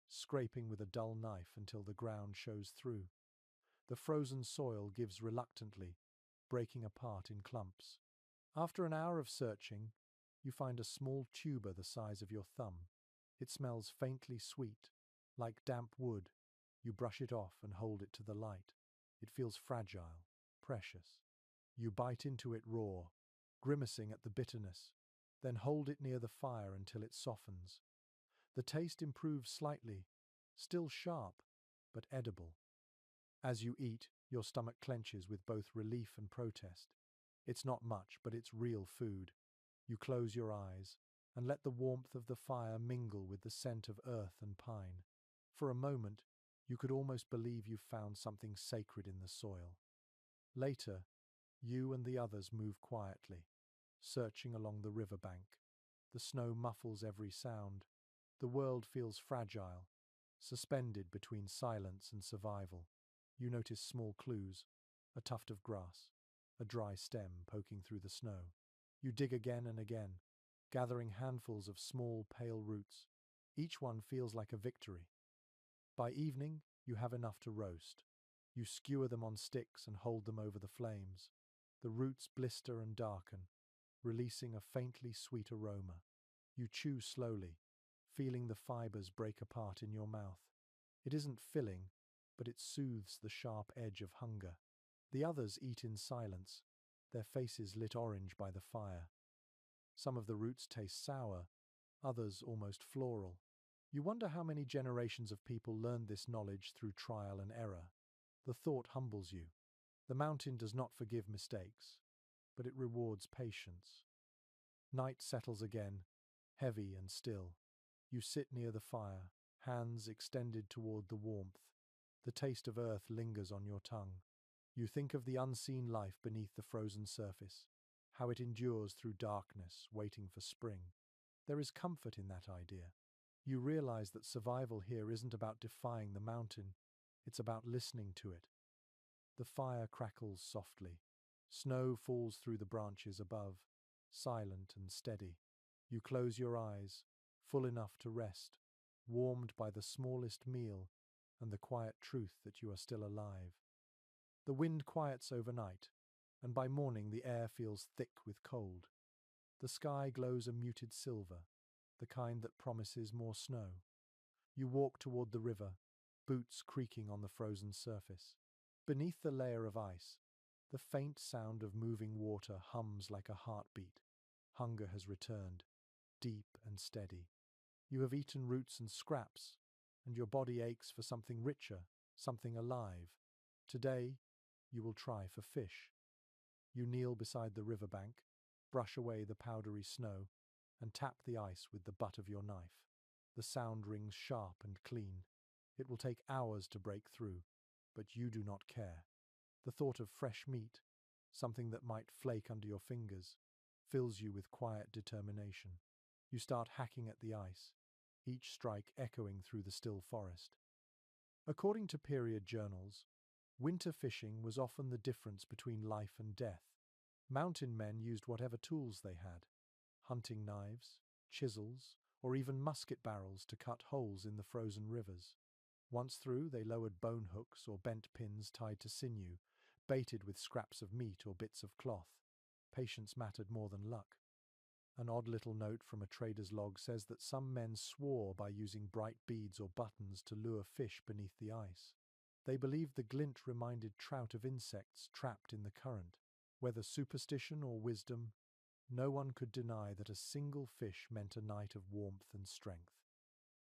scraping with a dull knife until the ground shows through. The frozen soil gives reluctantly, breaking apart in clumps. After an hour of searching, you find a small tuber the size of your thumb. It smells faintly sweet, like damp wood. You brush it off and hold it to the light. It feels fragile, precious. You bite into it raw, grimacing at the bitterness. Then hold it near the fire until it softens. The taste improves slightly, still sharp, but edible. As you eat, your stomach clenches with both relief and protest. It's not much, but it's real food. You close your eyes and let the warmth of the fire mingle with the scent of earth and pine. For a moment, you could almost believe you've found something sacred in the soil. Later, you and the others move quietly, searching along the riverbank. The snow muffles every sound. The world feels fragile, suspended between silence and survival. You notice small clues, a tuft of grass, a dry stem poking through the snow. You dig again and again, gathering handfuls of small, pale roots. Each one feels like a victory. By evening, you have enough to roast. You skewer them on sticks and hold them over the flames. The roots blister and darken, releasing a faintly sweet aroma. You chew slowly, feeling the fibers break apart in your mouth. It isn't filling, but it soothes the sharp edge of hunger. The others eat in silence, their faces lit orange by the fire. Some of the roots taste sour, others almost floral. You wonder how many generations of people learned this knowledge through trial and error. The thought humbles you. The mountain does not forgive mistakes, but it rewards patience. Night settles again, heavy and still. You sit near the fire, hands extended toward the warmth. The taste of earth lingers on your tongue. You think of the unseen life beneath the frozen surface, how it endures through darkness, waiting for spring. There is comfort in that idea. You realize that survival here isn't about defying the mountain, it's about listening to it. The fire crackles softly. Snow falls through the branches above, silent and steady. You close your eyes, full enough to rest, warmed by the smallest meal and the quiet truth that you are still alive. The wind quiets overnight, and by morning the air feels thick with cold. The sky glows a muted silver, the kind that promises more snow. You walk toward the river, boots creaking on the frozen surface. Beneath the layer of ice, the faint sound of moving water hums like a heartbeat. Hunger has returned, deep and steady. You have eaten roots and scraps, and your body aches for something richer, something alive. Today, you will try for fish. You kneel beside the riverbank, brush away the powdery snow, and tap the ice with the butt of your knife. The sound rings sharp and clean. It will take hours to break through, but you do not care. The thought of fresh meat, something that might flake under your fingers, fills you with quiet determination. You start hacking at the ice, each strike echoing through the still forest. According to period journals, winter fishing was often the difference between life and death. Mountain men used whatever tools they had, hunting knives, chisels, or even musket barrels to cut holes in the frozen rivers. Once through, they lowered bone hooks or bent pins tied to sinew, baited with scraps of meat or bits of cloth. Patience mattered more than luck. An odd little note from a trader's log says that some men swore by using bright beads or buttons to lure fish beneath the ice. They believed the glint reminded trout of insects trapped in the current. Whether superstition or wisdom, no one could deny that a single fish meant a night of warmth and strength.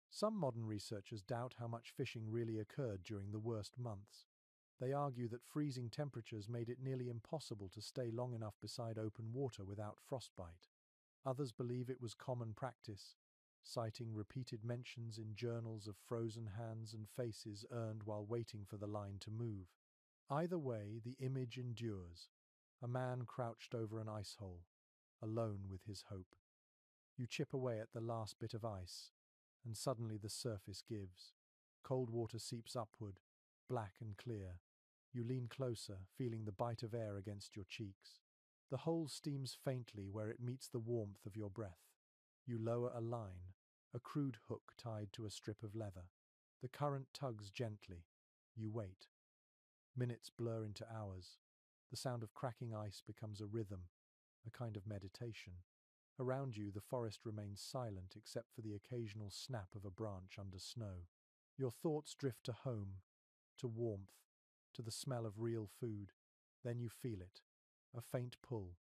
Some modern researchers doubt how much fishing really occurred during the worst months. They argue that freezing temperatures made it nearly impossible to stay long enough beside open water without frostbite. Others believe it was common practice, citing repeated mentions in journals of frozen hands and faces earned while waiting for the line to move. Either way, the image endures. A man crouched over an ice hole, alone with his hope. You chip away at the last bit of ice, and suddenly the surface gives. Cold water seeps upward, black and clear. You lean closer, feeling the bite of air against your cheeks. The hole steams faintly where it meets the warmth of your breath. You lower a line, a crude hook tied to a strip of leather. The current tugs gently. You wait. Minutes blur into hours. The sound of cracking ice becomes a rhythm, a kind of meditation. Around you, the forest remains silent except for the occasional snap of a branch under snow. Your thoughts drift to home, to warmth, to the smell of real food. Then you feel it. A faint pull.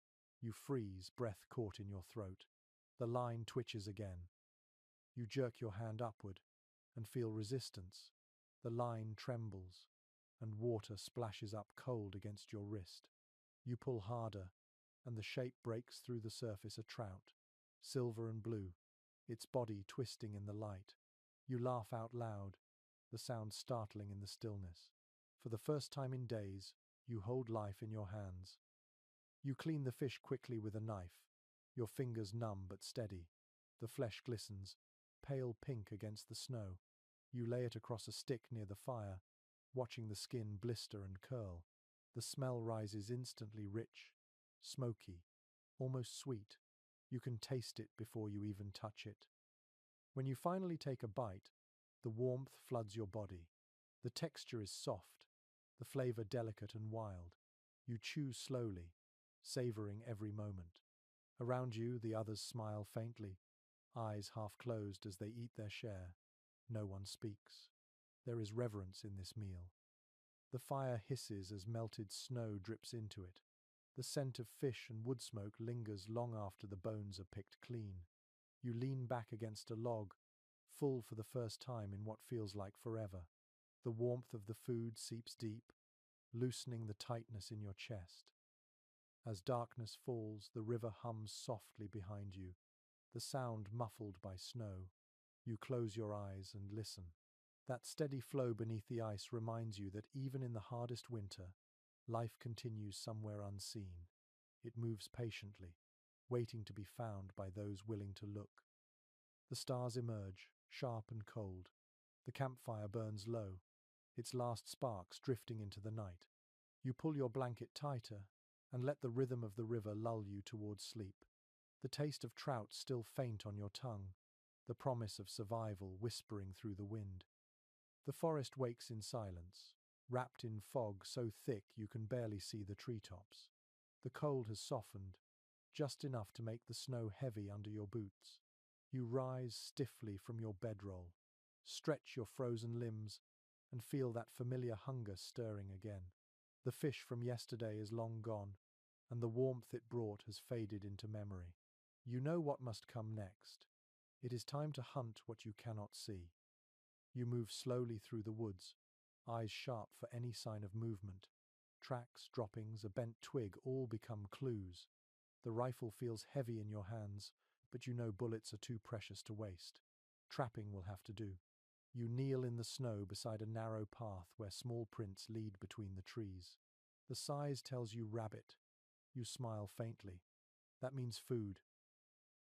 You freeze, breath caught in your throat. The line twitches again. You jerk your hand upward and feel resistance. The line trembles, and water splashes up cold against your wrist. You pull harder, and the shape breaks through the surface a trout, silver and blue, its body twisting in the light. You laugh out loud, the sound startling in the stillness. For the first time in days, you hold life in your hands. You clean the fish quickly with a knife, your fingers numb but steady. The flesh glistens, pale pink against the snow. You lay it across a stick near the fire, watching the skin blister and curl. The smell rises instantly rich, smoky, almost sweet. You can taste it before you even touch it. When you finally take a bite, the warmth floods your body. The texture is soft, the flavor delicate and wild. You chew slowly, savoring every moment. Around you, the others smile faintly, eyes half closed as they eat their share. No one speaks. There is reverence in this meal. The fire hisses as melted snow drips into it. The scent of fish and wood smoke lingers long after the bones are picked clean. You lean back against a log, full for the first time in what feels like forever. The warmth of the food seeps deep, loosening the tightness in your chest. As darkness falls, the river hums softly behind you, the sound muffled by snow. You close your eyes and listen. That steady flow beneath the ice reminds you that even in the hardest winter, life continues somewhere unseen. It moves patiently, waiting to be found by those willing to look. The stars emerge, sharp and cold. The campfire burns low, its last sparks drifting into the night. You pull your blanket tighter and let the rhythm of the river lull you towards sleep. The taste of trout still faint on your tongue, the promise of survival whispering through the wind. The forest wakes in silence, wrapped in fog so thick you can barely see the treetops. The cold has softened, just enough to make the snow heavy under your boots. You rise stiffly from your bedroll, stretch your frozen limbs, and feel that familiar hunger stirring again. The fish from yesterday is long gone, and the warmth it brought has faded into memory. You know what must come next. It is time to hunt what you cannot see. You move slowly through the woods, eyes sharp for any sign of movement. Tracks, droppings, a bent twig all become clues. The rifle feels heavy in your hands, but you know bullets are too precious to waste. Trapping will have to do. You kneel in the snow beside a narrow path where small prints lead between the trees. The size tells you rabbit. You smile faintly. That means food.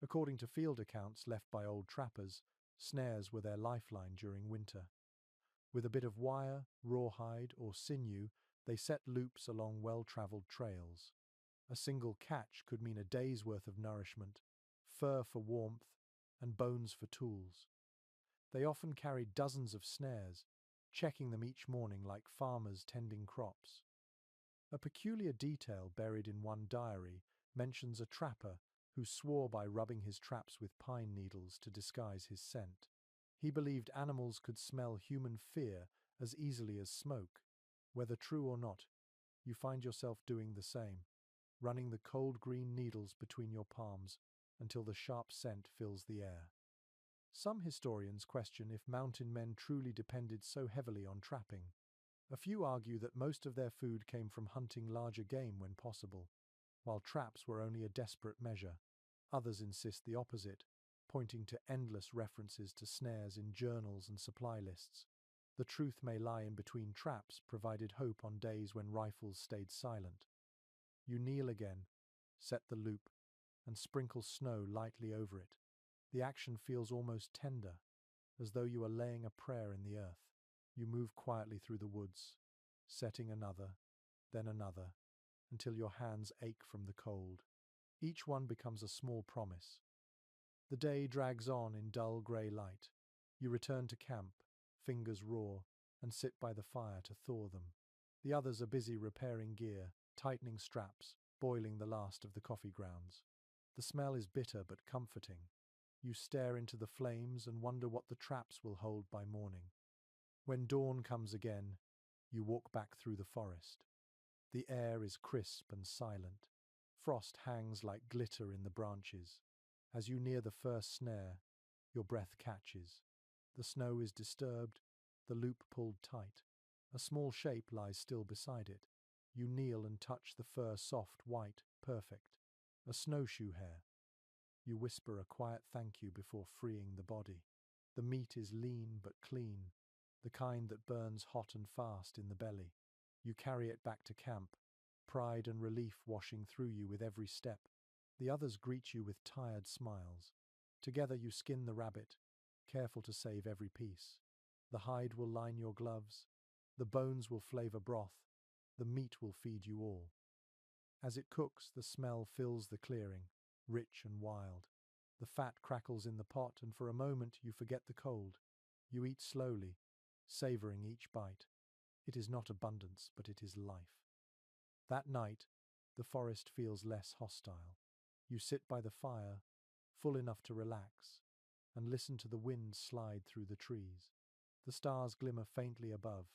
According to field accounts left by old trappers, snares were their lifeline during winter. With a bit of wire, rawhide, or sinew, they set loops along well-traveled trails. A single catch could mean a day's worth of nourishment, fur for warmth, and bones for tools. They often carried dozens of snares, checking them each morning like farmers tending crops. A peculiar detail buried in one diary mentions a trapper who swore by rubbing his traps with pine needles to disguise his scent. He believed animals could smell human fear as easily as smoke. Whether true or not, you find yourself doing the same, running the cold green needles between your palms until the sharp scent fills the air. Some historians question if mountain men truly depended so heavily on trapping. A few argue that most of their food came from hunting larger game when possible, while traps were only a desperate measure. Others insist the opposite, pointing to endless references to snares in journals and supply lists. The truth may lie in between traps, provided hope on days when rifles stayed silent. You kneel again, set the loop, and sprinkle snow lightly over it. The action feels almost tender, as though you are laying a prayer in the earth. You move quietly through the woods, setting another, then another, until your hands ache from the cold. Each one becomes a small promise. The day drags on in dull grey light. You return to camp, fingers raw, and sit by the fire to thaw them. The others are busy repairing gear, tightening straps, boiling the last of the coffee grounds. The smell is bitter but comforting. You stare into the flames and wonder what the traps will hold by morning. When dawn comes again, you walk back through the forest. The air is crisp and silent. Frost hangs like glitter in the branches. As you near the first snare, your breath catches. The snow is disturbed, the loop pulled tight. A small shape lies still beside it. You kneel and touch the fur, soft, white, perfect. A snowshoe hare. You whisper a quiet thank you before freeing the body. The meat is lean but clean, the kind that burns hot and fast in the belly. You carry it back to camp, pride and relief washing through you with every step. The others greet you with tired smiles. Together you skin the rabbit, careful to save every piece. The hide will line your gloves, the bones will flavor broth, the meat will feed you all. As it cooks, the smell fills the clearing, rich and wild. The fat crackles in the pot, and for a moment you forget the cold. You eat slowly, savoring each bite. It is not abundance, but it is life. That night, the forest feels less hostile. You sit by the fire, full enough to relax, and listen to the wind slide through the trees. The stars glimmer faintly above,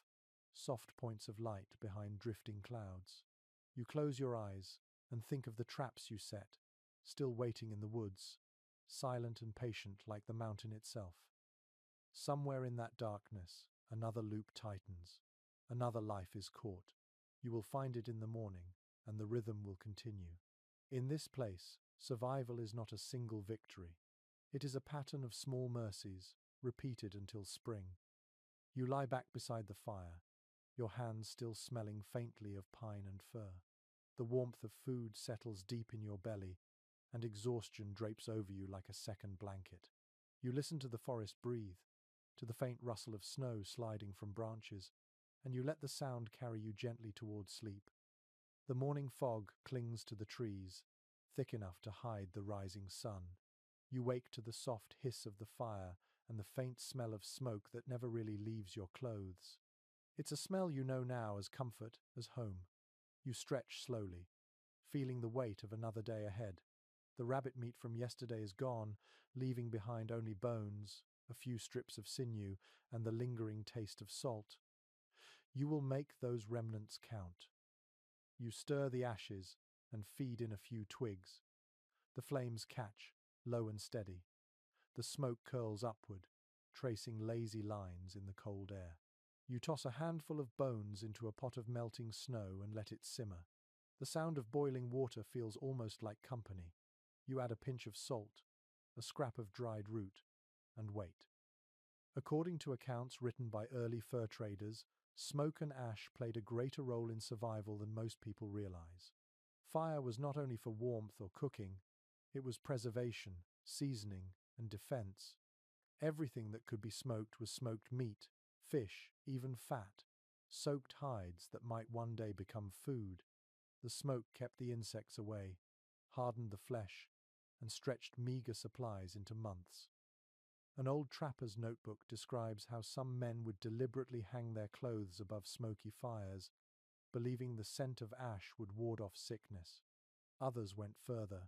soft points of light behind drifting clouds. You close your eyes and think of the traps you set, still waiting in the woods, silent and patient like the mountain itself. Somewhere in that darkness, another loop tightens. Another life is caught. You will find it in the morning, and the rhythm will continue. In this place, survival is not a single victory. It is a pattern of small mercies, repeated until spring. You lie back beside the fire, your hands still smelling faintly of pine and fir. The warmth of food settles deep in your belly, and exhaustion drapes over you like a second blanket. You listen to the forest breathe, to the faint rustle of snow sliding from branches, and you let the sound carry you gently toward sleep. The morning fog clings to the trees, thick enough to hide the rising sun. You wake to the soft hiss of the fire and the faint smell of smoke that never really leaves your clothes. It's a smell you know now as comfort, as home. You stretch slowly, feeling the weight of another day ahead. The rabbit meat from yesterday is gone, leaving behind only bones, a few strips of sinew, and the lingering taste of salt. You will make those remnants count. You stir the ashes and feed in a few twigs. The flames catch, low and steady. The smoke curls upward, tracing lazy lines in the cold air. You toss a handful of bones into a pot of melting snow and let it simmer. The sound of boiling water feels almost like company. You add a pinch of salt, a scrap of dried root, and wait. According to accounts written by early fur traders, smoke and ash played a greater role in survival than most people realize. Fire was not only for warmth or cooking, it was preservation, seasoning, and defense. Everything that could be smoked was smoked meat, fish, even fat, soaked hides that might one day become food. The smoke kept the insects away, hardened the flesh, and stretched meager supplies into months. An old trapper's notebook describes how some men would deliberately hang their clothes above smoky fires, believing the scent of ash would ward off sickness. Others went further,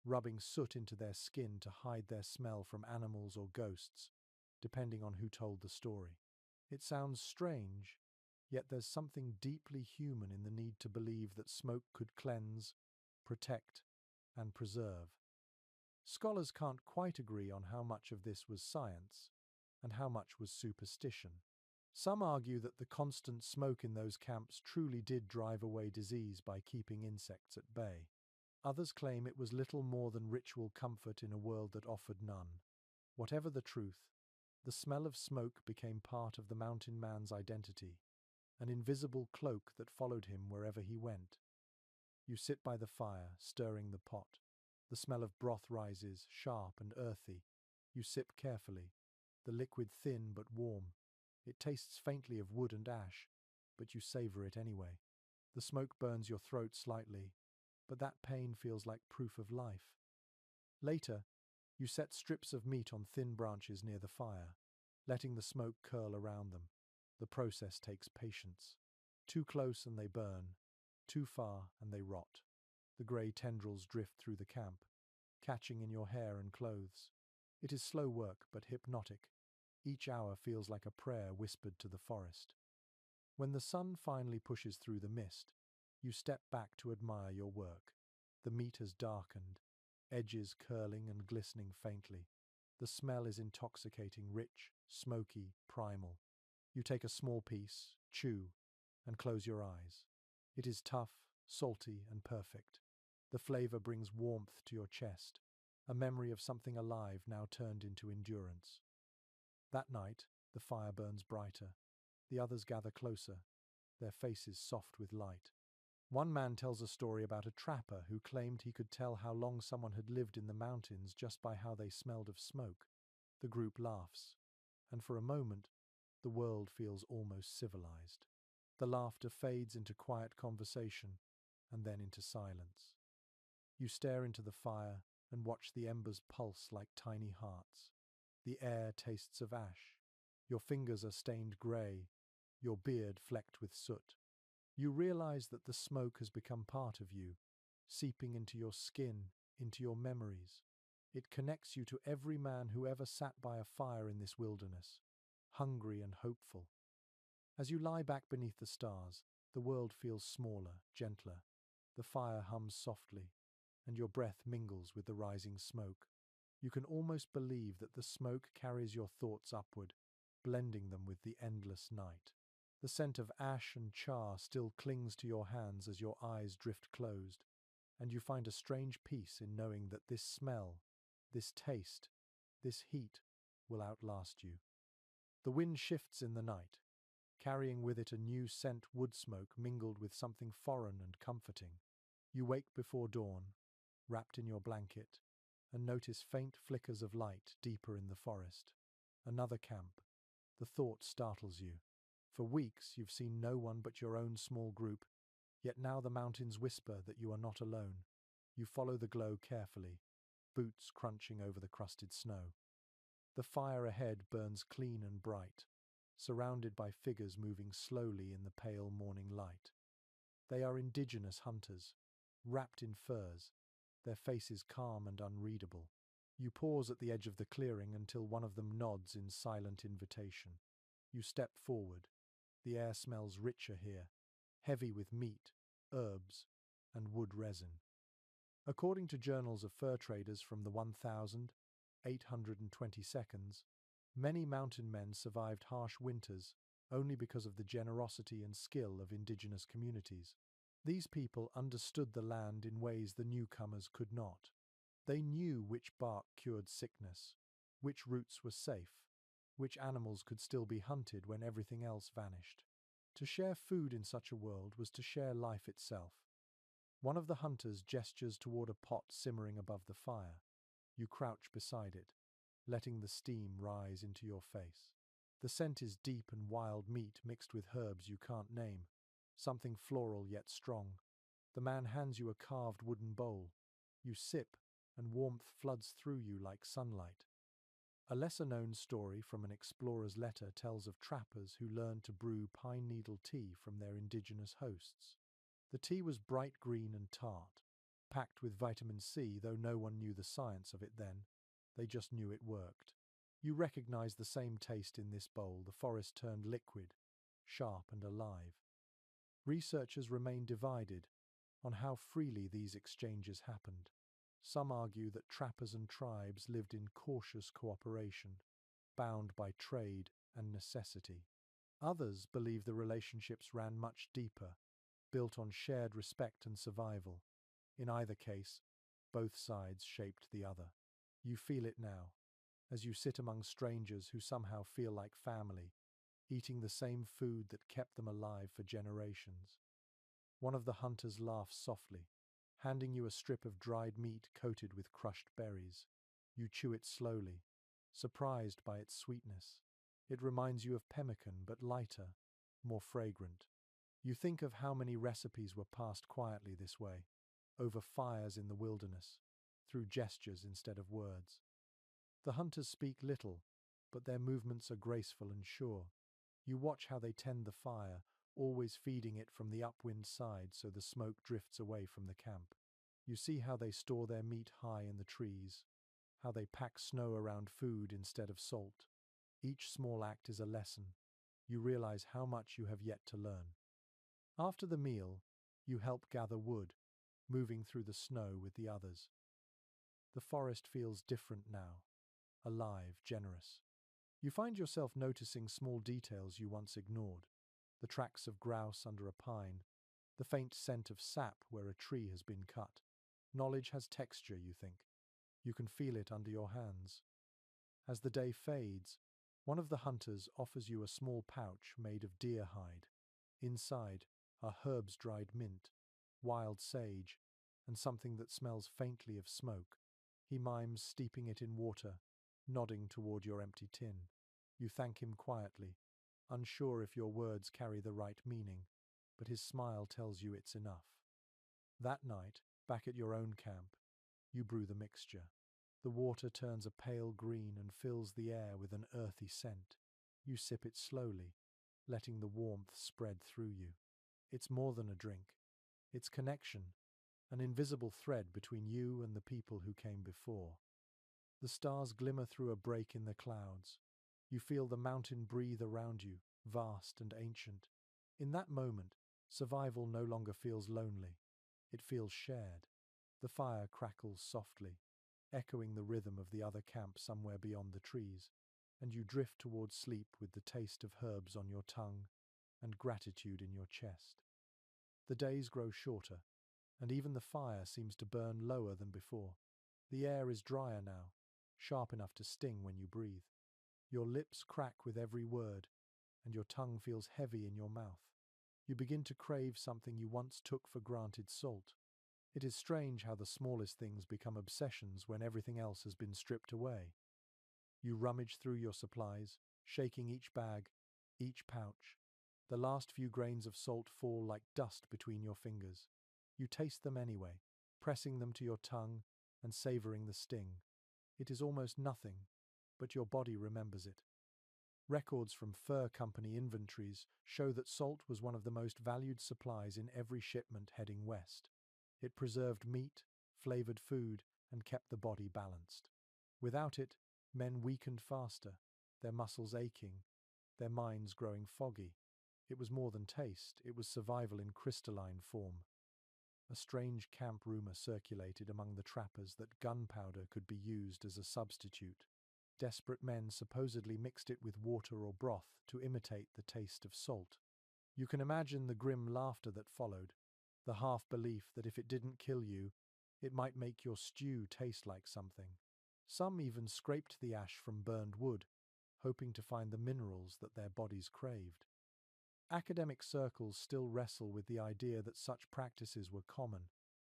rubbing soot into their skin to hide their smell from animals or ghosts, depending on who told the story. It sounds strange, yet there's something deeply human in the need to believe that smoke could cleanse, protect, and preserve. Scholars can't quite agree on how much of this was science and how much was superstition. Some argue that the constant smoke in those camps truly did drive away disease by keeping insects at bay. Others claim it was little more than ritual comfort in a world that offered none. Whatever the truth, the smell of smoke became part of the mountain man's identity, an invisible cloak that followed him wherever he went. You sit by the fire, stirring the pot. The smell of broth rises, sharp and earthy. You sip carefully, the liquid thin but warm. It tastes faintly of wood and ash, but you savor it anyway. The smoke burns your throat slightly, but that pain feels like proof of life. Later, you set strips of meat on thin branches near the fire, letting the smoke curl around them. The process takes patience. Too close and they burn, too far and they rot. The grey tendrils drift through the camp, catching in your hair and clothes. It is slow work, but hypnotic. Each hour feels like a prayer whispered to the forest. When the sun finally pushes through the mist, you step back to admire your work. The meat has darkened, edges curling and glistening faintly. The smell is intoxicating, rich, smoky, primal. You take a small piece, chew, and close your eyes. It is tough, salty, and perfect. The flavor brings warmth to your chest, a memory of something alive now turned into endurance. That night, the fire burns brighter. The others gather closer, their faces soft with light. One man tells a story about a trapper who claimed he could tell how long someone had lived in the mountains just by how they smelled of smoke. The group laughs, and for a moment, the world feels almost civilized. The laughter fades into quiet conversation, and then into silence. You stare into the fire and watch the embers pulse like tiny hearts. The air tastes of ash. Your fingers are stained grey, your beard flecked with soot. You realize that the smoke has become part of you, seeping into your skin, into your memories. It connects you to every man who ever sat by a fire in this wilderness, hungry and hopeful. As you lie back beneath the stars, the world feels smaller, gentler. The fire hums softly, and your breath mingles with the rising smoke. You can almost believe that the smoke carries your thoughts upward, blending them with the endless night. The scent of ash and char still clings to your hands as your eyes drift closed, and you find a strange peace in knowing that this smell, this taste, this heat will outlast you. The wind shifts in the night, carrying with it a new scent, wood smoke mingled with something foreign and comforting. You wake before dawn, wrapped in your blanket, and notice faint flickers of light deeper in the forest. Another camp. The thought startles you. For weeks you've seen no one but your own small group, yet now the mountains whisper that you are not alone. You follow the glow carefully, boots crunching over the crusted snow. The fire ahead burns clean and bright, surrounded by figures moving slowly in the pale morning light. They are indigenous hunters, wrapped in furs, their faces calm and unreadable. You pause at the edge of the clearing until one of them nods in silent invitation. You step forward. The air smells richer here, heavy with meat, herbs, and wood resin. According to journals of fur traders from the 1822, many mountain men survived harsh winters only because of the generosity and skill of indigenous communities. These people understood the land in ways the newcomers could not. They knew which bark cured sickness, which roots were safe, which animals could still be hunted when everything else vanished. To share food in such a world was to share life itself. One of the hunters gestures toward a pot simmering above the fire. You crouch beside it, letting the steam rise into your face. The scent is deep and wild meat mixed with herbs you can't name, something floral yet strong. The man hands you a carved wooden bowl. You sip, and warmth floods through you like sunlight. A lesser-known story from an explorer's letter tells of trappers who learned to brew pine needle tea from their indigenous hosts. The tea was bright green and tart, packed with vitamin C, though no one knew the science of it then. They just knew it worked. You recognize the same taste in this bowl, the forest turned liquid, sharp and alive. Researchers remain divided on how freely these exchanges happened. Some argue that trappers and tribes lived in cautious cooperation, bound by trade and necessity. Others believe the relationships ran much deeper, built on shared respect and survival. In either case, both sides shaped the other. You feel it now, as you sit among strangers who somehow feel like family, eating the same food that kept them alive for generations. One of the hunters laughs softly, handing you a strip of dried meat coated with crushed berries. You chew it slowly, surprised by its sweetness. It reminds you of pemmican, but lighter, more fragrant. You think of how many recipes were passed quietly this way, over fires in the wilderness, through gestures instead of words. The hunters speak little, but their movements are graceful and sure. You watch how they tend the fire, always feeding it from the upwind side so the smoke drifts away from the camp. You see how they store their meat high in the trees, how they pack snow around food instead of salt. Each small act is a lesson. You realize how much you have yet to learn. After the meal, you help gather wood, moving through the snow with the others. The forest feels different now, alive, generous. You find yourself noticing small details you once ignored. The tracks of grouse under a pine, the faint scent of sap where a tree has been cut. Knowledge has texture, you think. You can feel it under your hands. As the day fades, one of the hunters offers you a small pouch made of deer hide. Inside are herbs dried mint, wild sage, and something that smells faintly of smoke. He mimes steeping it in water, nodding toward your empty tin. You thank him quietly, unsure if your words carry the right meaning, but his smile tells you it's enough. That night, back at your own camp, you brew the mixture. The water turns a pale green and fills the air with an earthy scent. You sip it slowly, letting the warmth spread through you. It's more than a drink. It's connection, an invisible thread between you and the people who came before. The stars glimmer through a break in the clouds. You feel the mountain breathe around you, vast and ancient. In that moment, survival no longer feels lonely. It feels shared. The fire crackles softly, echoing the rhythm of the other camp somewhere beyond the trees, and you drift towards sleep with the taste of herbs on your tongue and gratitude in your chest. The days grow shorter, and even the fire seems to burn lower than before. The air is drier now, sharp enough to sting when you breathe. Your lips crack with every word, and your tongue feels heavy in your mouth. You begin to crave something you once took for granted: salt. It is strange how the smallest things become obsessions when everything else has been stripped away. You rummage through your supplies, shaking each bag, each pouch. The last few grains of salt fall like dust between your fingers. You taste them anyway, pressing them to your tongue and savoring the sting. It is almost nothing, but your body remembers it. Records from fur company inventories show that salt was one of the most valued supplies in every shipment heading west. It preserved meat, flavored food, and kept the body balanced. Without it, men weakened faster, their muscles aching, their minds growing foggy. It was more than taste, it was survival in crystalline form. A strange camp rumor circulated among the trappers that gunpowder could be used as a substitute. Desperate men supposedly mixed it with water or broth to imitate the taste of salt. You can imagine the grim laughter that followed, the half-belief that if it didn't kill you, it might make your stew taste like something. Some even scraped the ash from burned wood, hoping to find the minerals that their bodies craved. Academic circles still wrestle with the idea that such practices were common.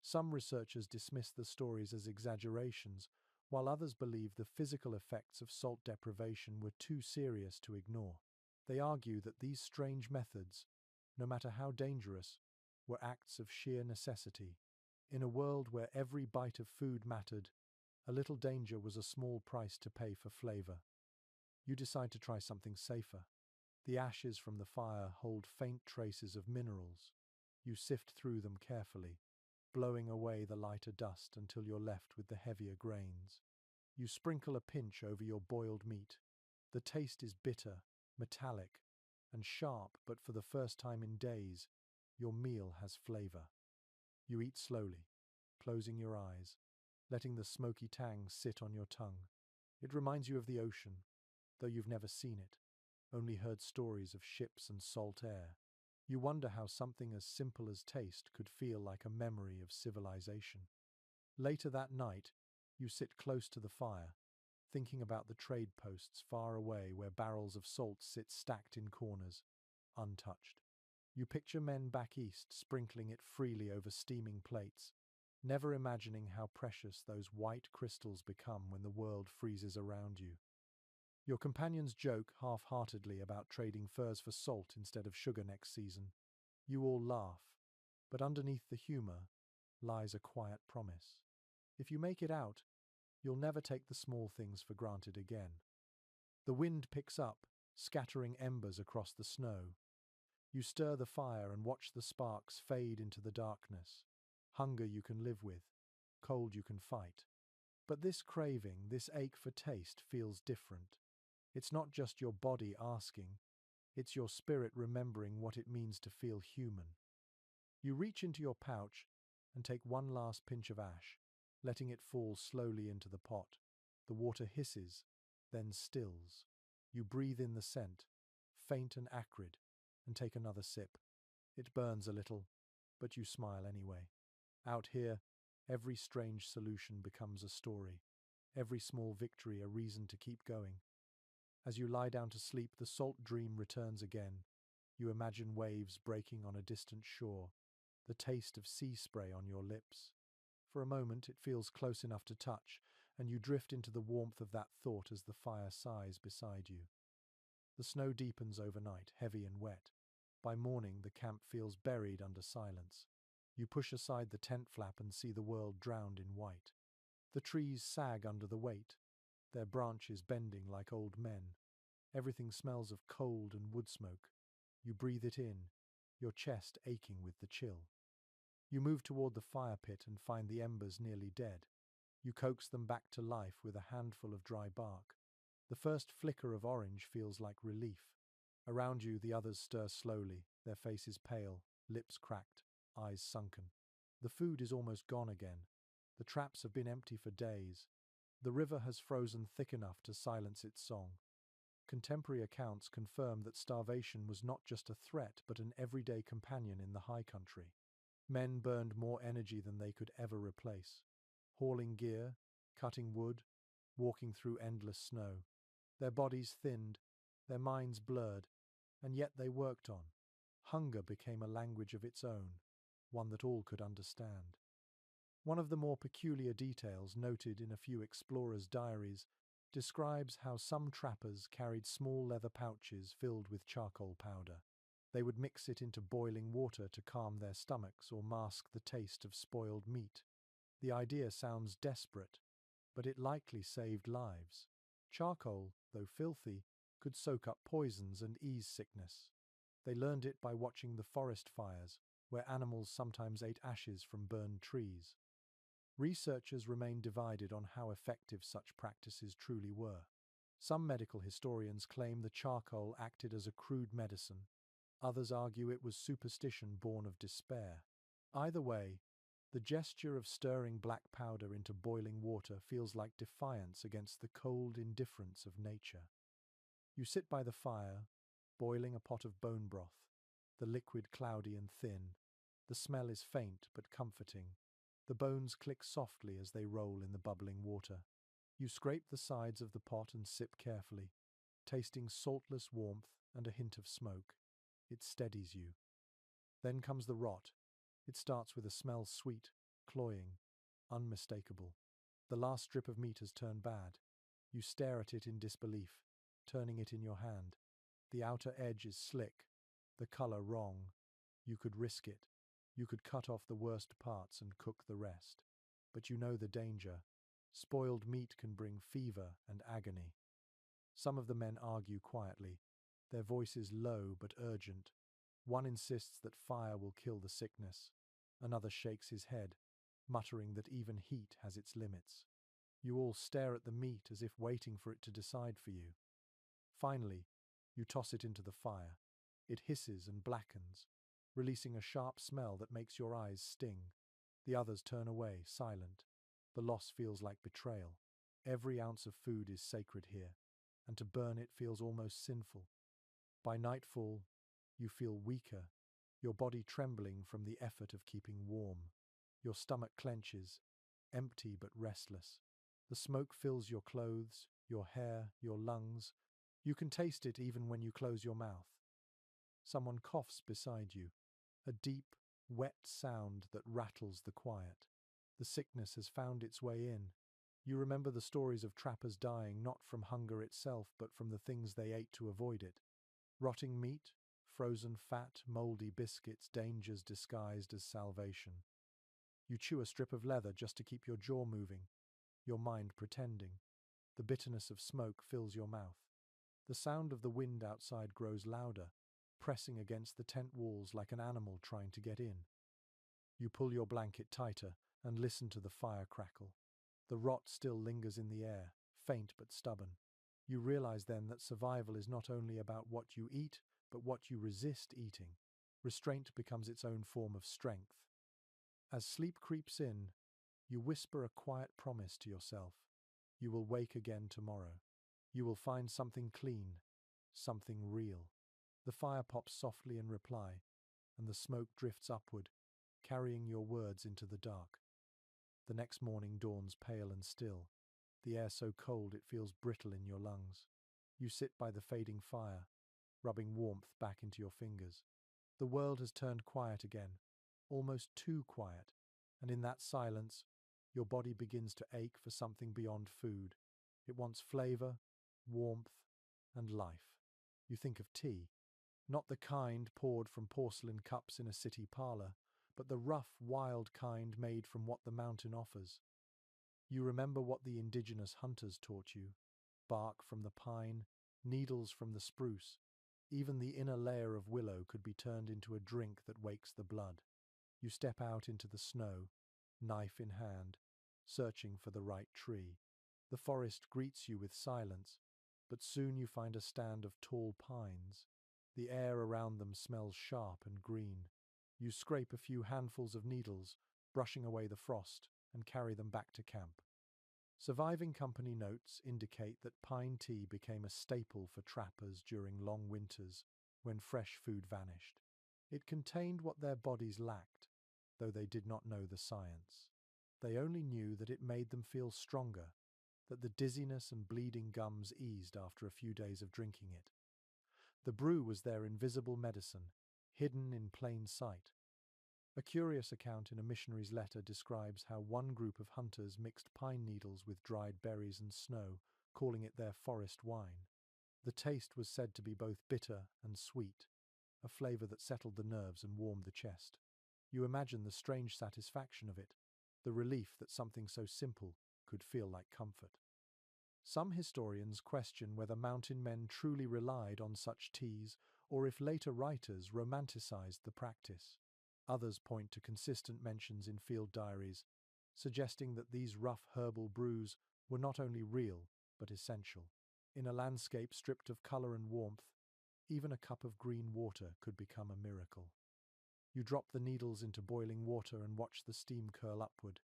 Some researchers dismiss the stories as exaggerations, while others believe the physical effects of salt deprivation were too serious to ignore. They argue that these strange methods, no matter how dangerous, were acts of sheer necessity. In a world where every bite of food mattered, a little danger was a small price to pay for flavor. You decide to try something safer. The ashes from the fire hold faint traces of minerals. You sift through them carefully, blowing away the lighter dust until you're left with the heavier grains. You sprinkle a pinch over your boiled meat. The taste is bitter, metallic, and sharp, but for the first time in days, your meal has flavor. You eat slowly, closing your eyes, letting the smoky tang sit on your tongue. It reminds you of the ocean, though you've never seen it, only heard stories of ships and salt air. You wonder how something as simple as taste could feel like a memory of civilization. Later that night, you sit close to the fire, thinking about the trade posts far away where barrels of salt sit stacked in corners, untouched. You picture men back east sprinkling it freely over steaming plates, never imagining how precious those white crystals become when the world freezes around you. Your companions joke half-heartedly about trading furs for salt instead of sugar next season. You all laugh, but underneath the humor lies a quiet promise. If you make it out, you'll never take the small things for granted again. The wind picks up, scattering embers across the snow. You stir the fire and watch the sparks fade into the darkness. Hunger you can live with, cold you can fight. But this craving, this ache for taste feels different. It's not just your body asking, it's your spirit remembering what it means to feel human. You reach into your pouch and take one last pinch of ash, letting it fall slowly into the pot. The water hisses, then stills. You breathe in the scent, faint and acrid, and take another sip. It burns a little, but you smile anyway. Out here, every strange solution becomes a story, every small victory a reason to keep going. As you lie down to sleep, the salt dream returns again. You imagine waves breaking on a distant shore, the taste of sea spray on your lips. For a moment, it feels close enough to touch, and you drift into the warmth of that thought as the fire sighs beside you. The snow deepens overnight, heavy and wet. By morning, the camp feels buried under silence. You push aside the tent flap and see the world drowned in white. The trees sag under the weight, their branches bending like old men. Everything smells of cold and wood smoke. You breathe it in, your chest aching with the chill. You move toward the fire pit and find the embers nearly dead. You coax them back to life with a handful of dry bark. The first flicker of orange feels like relief. Around you, the others stir slowly, their faces pale, lips cracked, eyes sunken. The food is almost gone again. The traps have been empty for days. The river has frozen thick enough to silence its song. Contemporary accounts confirm that starvation was not just a threat but an everyday companion in the high country. Men burned more energy than they could ever replace. Hauling gear, cutting wood, walking through endless snow. Their bodies thinned, their minds blurred, and yet they worked on. Hunger became a language of its own, one that all could understand. One of the more peculiar details noted in a few explorers' diaries describes how some trappers carried small leather pouches filled with charcoal powder. They would mix it into boiling water to calm their stomachs or mask the taste of spoiled meat. The idea sounds desperate, but it likely saved lives. Charcoal, though filthy, could soak up poisons and ease sickness. They learned it by watching the forest fires, where animals sometimes ate ashes from burned trees. Researchers remain divided on how effective such practices truly were. Some medical historians claim the charcoal acted as a crude medicine. Others argue it was superstition born of despair. Either way, the gesture of stirring black powder into boiling water feels like defiance against the cold indifference of nature. You sit by the fire, boiling a pot of bone broth, the liquid cloudy and thin. The smell is faint but comforting. The bones click softly as they roll in the bubbling water. You scrape the sides of the pot and sip carefully, tasting saltless warmth and a hint of smoke. It steadies you. Then comes the rot. It starts with a smell sweet, cloying, unmistakable. The last strip of meat has turned bad. You stare at it in disbelief, turning it in your hand. The outer edge is slick, the color wrong. You could risk it. You could cut off the worst parts and cook the rest. But you know the danger. Spoiled meat can bring fever and agony. Some of the men argue quietly, their voices low but urgent. One insists that fire will kill the sickness. Another shakes his head, muttering that even heat has its limits. You all stare at the meat as if waiting for it to decide for you. Finally, you toss it into the fire. It hisses and blackens, releasing a sharp smell that makes your eyes sting. The others turn away, silent. The loss feels like betrayal. Every ounce of food is sacred here, and to burn it feels almost sinful. By nightfall, you feel weaker, your body trembling from the effort of keeping warm. Your stomach clenches, empty but restless. The smoke fills your clothes, your hair, your lungs. You can taste it even when you close your mouth. Someone coughs beside you, a deep, wet sound that rattles the quiet. The sickness has found its way in. You remember the stories of trappers dying not from hunger itself but from the things they ate to avoid it. Rotting meat, frozen fat, mouldy biscuits, dangers disguised as salvation. You chew a strip of leather just to keep your jaw moving, your mind pretending. The bitterness of smoke fills your mouth. The sound of the wind outside grows louder, pressing against the tent walls like an animal trying to get in. You pull your blanket tighter and listen to the fire crackle. The rot still lingers in the air, faint but stubborn. You realize then that survival is not only about what you eat, but what you resist eating. Restraint becomes its own form of strength. As sleep creeps in, You whisper a quiet promise to yourself. You will wake again tomorrow. You will find something clean, something real. The fire pops softly in reply, and the smoke drifts upward, carrying your words into the dark. The next morning dawns pale and still, the air so cold it feels brittle in your lungs. You sit by the fading fire, rubbing warmth back into your fingers. The world has turned quiet again, almost too quiet, and in that silence, your body begins to ache for something beyond food. It wants flavor, warmth, and life. You think of tea, not the kind poured from porcelain cups in a city parlor, but the rough, wild kind made from what the mountain offers. You remember what the indigenous hunters taught you: bark from the pine, needles from the spruce. Even the inner layer of willow could be turned into a drink that wakes the blood. You step out into the snow, knife in hand, searching for the right tree. The forest greets you with silence, but soon you find a stand of tall pines. The air around them smells sharp and green. You scrape a few handfuls of needles, brushing away the frost, and carry them back to camp. Surviving company notes indicate that pine tea became a staple for trappers during long winters when fresh food vanished. It contained what their bodies lacked, though they did not know the science. They only knew that it made them feel stronger, that the dizziness and bleeding gums eased after a few days of drinking it. The brew was their invisible medicine, hidden in plain sight. A curious account in a missionary's letter describes how one group of hunters mixed pine needles with dried berries and snow, calling it their forest wine. The taste was said to be both bitter and sweet, a flavor that settled the nerves and warmed the chest. You imagine the strange satisfaction of it, the relief that something so simple could feel like comfort. Some historians question whether mountain men truly relied on such teas or if later writers romanticized the practice. Others point to consistent mentions in field diaries, suggesting that these rough herbal brews were not only real, but essential. In a landscape stripped of color and warmth, even a cup of green water could become a miracle. You drop the needles into boiling water and watch the steam curl upward.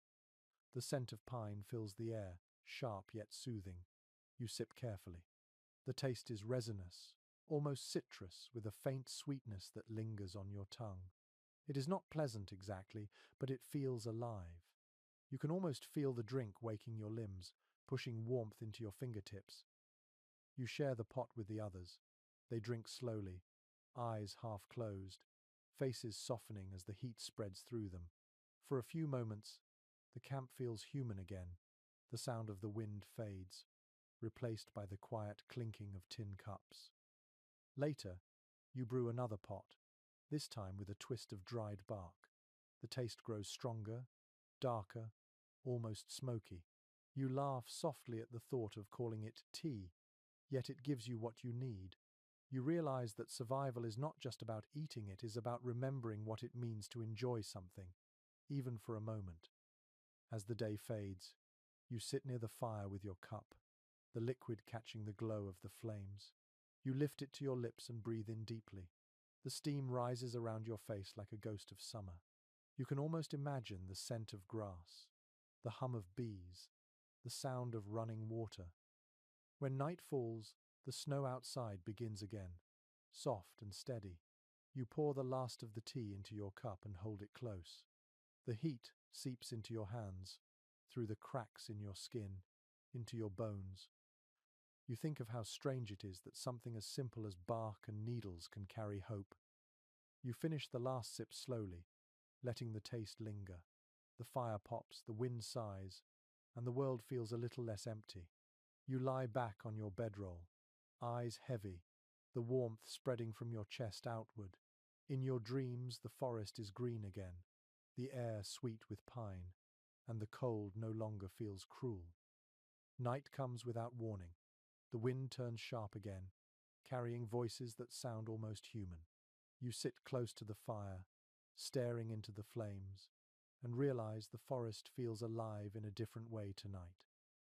The scent of pine fills the air, sharp yet soothing. You sip carefully. The taste is resinous, almost citrus, with a faint sweetness that lingers on your tongue. It is not pleasant exactly, but it feels alive. You can almost feel the drink waking your limbs, pushing warmth into your fingertips. You share the pot with the others. They drink slowly, eyes half closed, faces softening as the heat spreads through them. For a few moments, the camp feels human again. The sound of the wind fades, replaced by the quiet clinking of tin cups. Later, you brew another pot, this time with a twist of dried bark. The taste grows stronger, darker, almost smoky. You laugh softly at the thought of calling it tea, yet it gives you what you need. You realize that survival is not just about eating, it is about remembering what it means to enjoy something, even for a moment. As the day fades, you sit near the fire with your cup, the liquid catching the glow of the flames. You lift it to your lips and breathe in deeply. The steam rises around your face like a ghost of summer. You can almost imagine the scent of grass, the hum of bees, the sound of running water. When night falls, the snow outside begins again, soft and steady. You pour the last of the tea into your cup and hold it close. The heat seeps into your hands, through the cracks in your skin, into your bones. You think of how strange it is that something as simple as bark and needles can carry hope. You finish the last sip slowly, letting the taste linger. The fire pops, the wind sighs, and the world feels a little less empty. You lie back on your bedroll, eyes heavy, the warmth spreading from your chest outward. In your dreams, the forest is green again, the air sweet with pine, and the cold no longer feels cruel. Night comes without warning. The wind turns sharp again, carrying voices that sound almost human. You sit close to the fire, staring into the flames, and realize the forest feels alive in a different way tonight.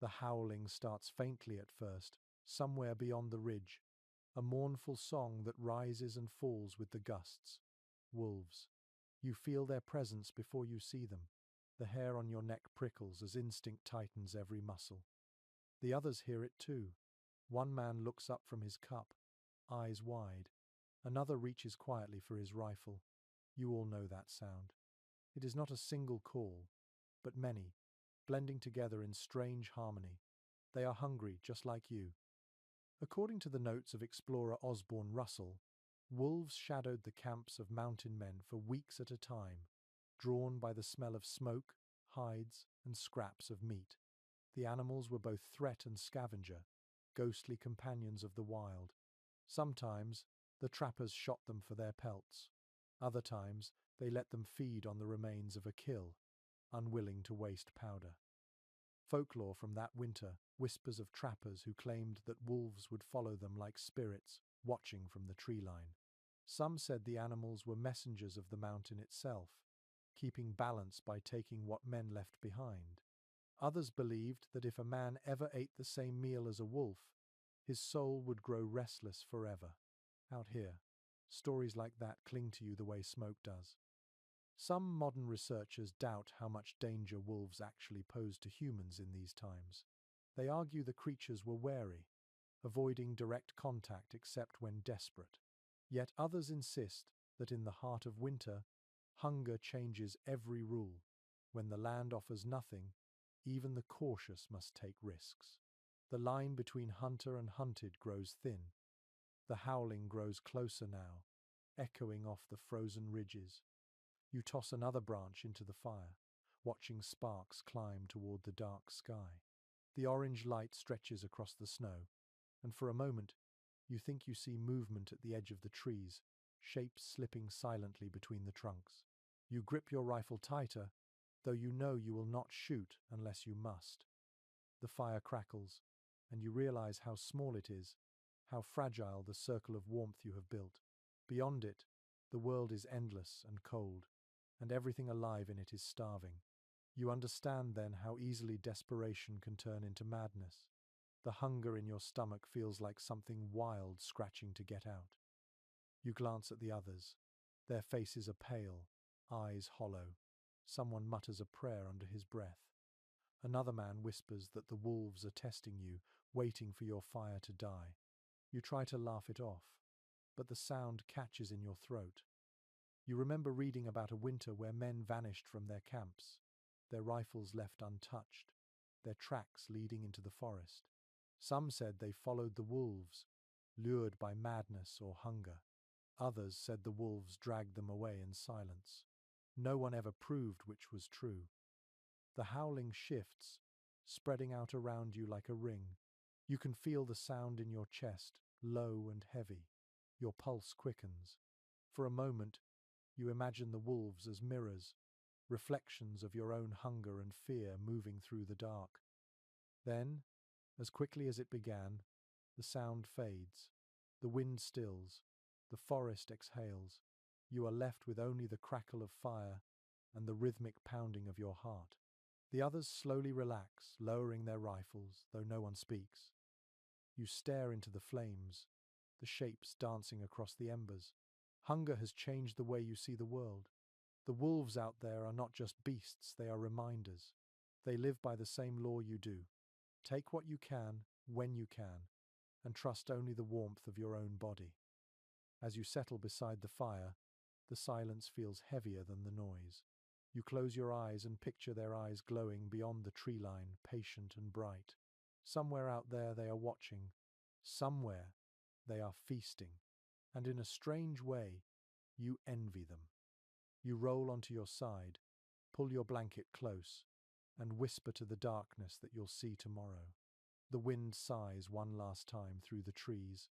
The howling starts faintly at first, somewhere beyond the ridge, a mournful song that rises and falls with the gusts. Wolves. You feel their presence before you see them. The hair on your neck prickles as instinct tightens every muscle. The others hear it too. One man looks up from his cup, eyes wide. Another reaches quietly for his rifle. You all know that sound. It is not a single call, but many, blending together in strange harmony. They are hungry, just like you. According to the notes of explorer Osborne Russell, wolves shadowed the camps of mountain men for weeks at a time, drawn by the smell of smoke, hides, and scraps of meat. The animals were both threat and scavenger, ghostly companions of the wild. Sometimes, the trappers shot them for their pelts. Other times, they let them feed on the remains of a kill, unwilling to waste powder. Folklore from that winter whispers of trappers who claimed that wolves would follow them like spirits, watching from the tree line. Some said the animals were messengers of the mountain itself, keeping balance by taking what men left behind. Others believed that if a man ever ate the same meal as a wolf, his soul would grow restless forever. Out here, stories like that cling to you the way smoke does. Some modern researchers doubt how much danger wolves actually pose to humans in these times. They argue the creatures were wary, avoiding direct contact except when desperate. Yet others insist that in the heart of winter, hunger changes every rule. When the land offers nothing, even the cautious must take risks. The line between hunter and hunted grows thin. The howling grows closer now, echoing off the frozen ridges. You toss another branch into the fire, watching sparks climb toward the dark sky. The orange light stretches across the snow, and for a moment, you think you see movement at the edge of the trees, shapes slipping silently between the trunks. You grip your rifle tighter, though you know you will not shoot unless you must. The fire crackles, and you realize how small it is, how fragile the circle of warmth you have built. Beyond it, the world is endless and cold, and everything alive in it is starving. You understand then how easily desperation can turn into madness. The hunger in your stomach feels like something wild scratching to get out. You glance at the others. Their faces are pale, eyes hollow. Someone mutters a prayer under his breath. Another man whispers that the wolves are testing you, waiting for your fire to die. You try to laugh it off, but the sound catches in your throat. You remember reading about a winter where men vanished from their camps, their rifles left untouched, their tracks leading into the forest. Some said they followed the wolves, lured by madness or hunger. Others said the wolves dragged them away in silence. No one ever proved which was true. The howling shifts, spreading out around you like a ring. You can feel the sound in your chest, low and heavy. Your pulse quickens. For a moment, you imagine the wolves as mirrors, reflections of your own hunger and fear moving through the dark. Then, as quickly as it began, the sound fades. The wind stills. The forest exhales. You are left with only the crackle of fire and the rhythmic pounding of your heart. The others slowly relax, lowering their rifles, though no one speaks. You stare into the flames, the shapes dancing across the embers. Hunger has changed the way you see the world. The wolves out there are not just beasts, they are reminders. They live by the same law you do. Take what you can, when you can, and trust only the warmth of your own body. As you settle beside the fire, the silence feels heavier than the noise. You close your eyes and picture their eyes glowing beyond the tree line, patient and bright. Somewhere out there they are watching. Somewhere they are feasting. And in a strange way, you envy them. You roll onto your side, pull your blanket close, and whisper to the darkness that you'll see tomorrow. The wind sighs one last time through the trees,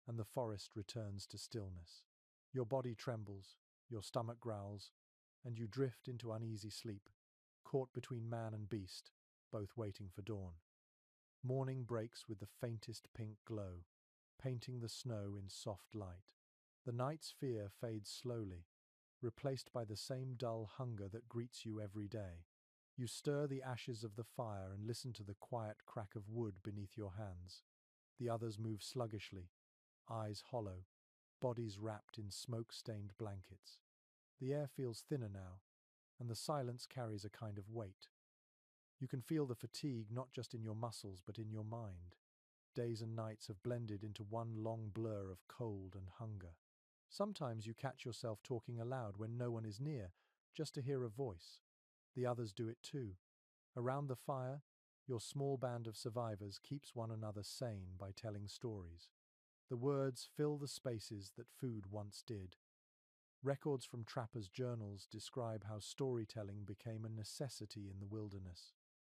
and the forest returns to stillness. Your body trembles, your stomach growls, and you drift into uneasy sleep, caught between man and beast, both waiting for dawn. Morning breaks with the faintest pink glow, painting the snow in soft light. The night's fear fades slowly, replaced by the same dull hunger that greets you every day. You stir the ashes of the fire and listen to the quiet crack of wood beneath your hands. The others move sluggishly, eyes hollow, bodies wrapped in smoke-stained blankets. The air feels thinner now, and the silence carries a kind of weight. You can feel the fatigue not just in your muscles but in your mind. Days and nights have blended into one long blur of cold and hunger. Sometimes you catch yourself talking aloud when no one is near, just to hear a voice. The others do it too. Around the fire, your small band of survivors keeps one another sane by telling stories. The words fill the spaces that food once did. Records from trappers' journals describe how storytelling became a necessity in the wilderness.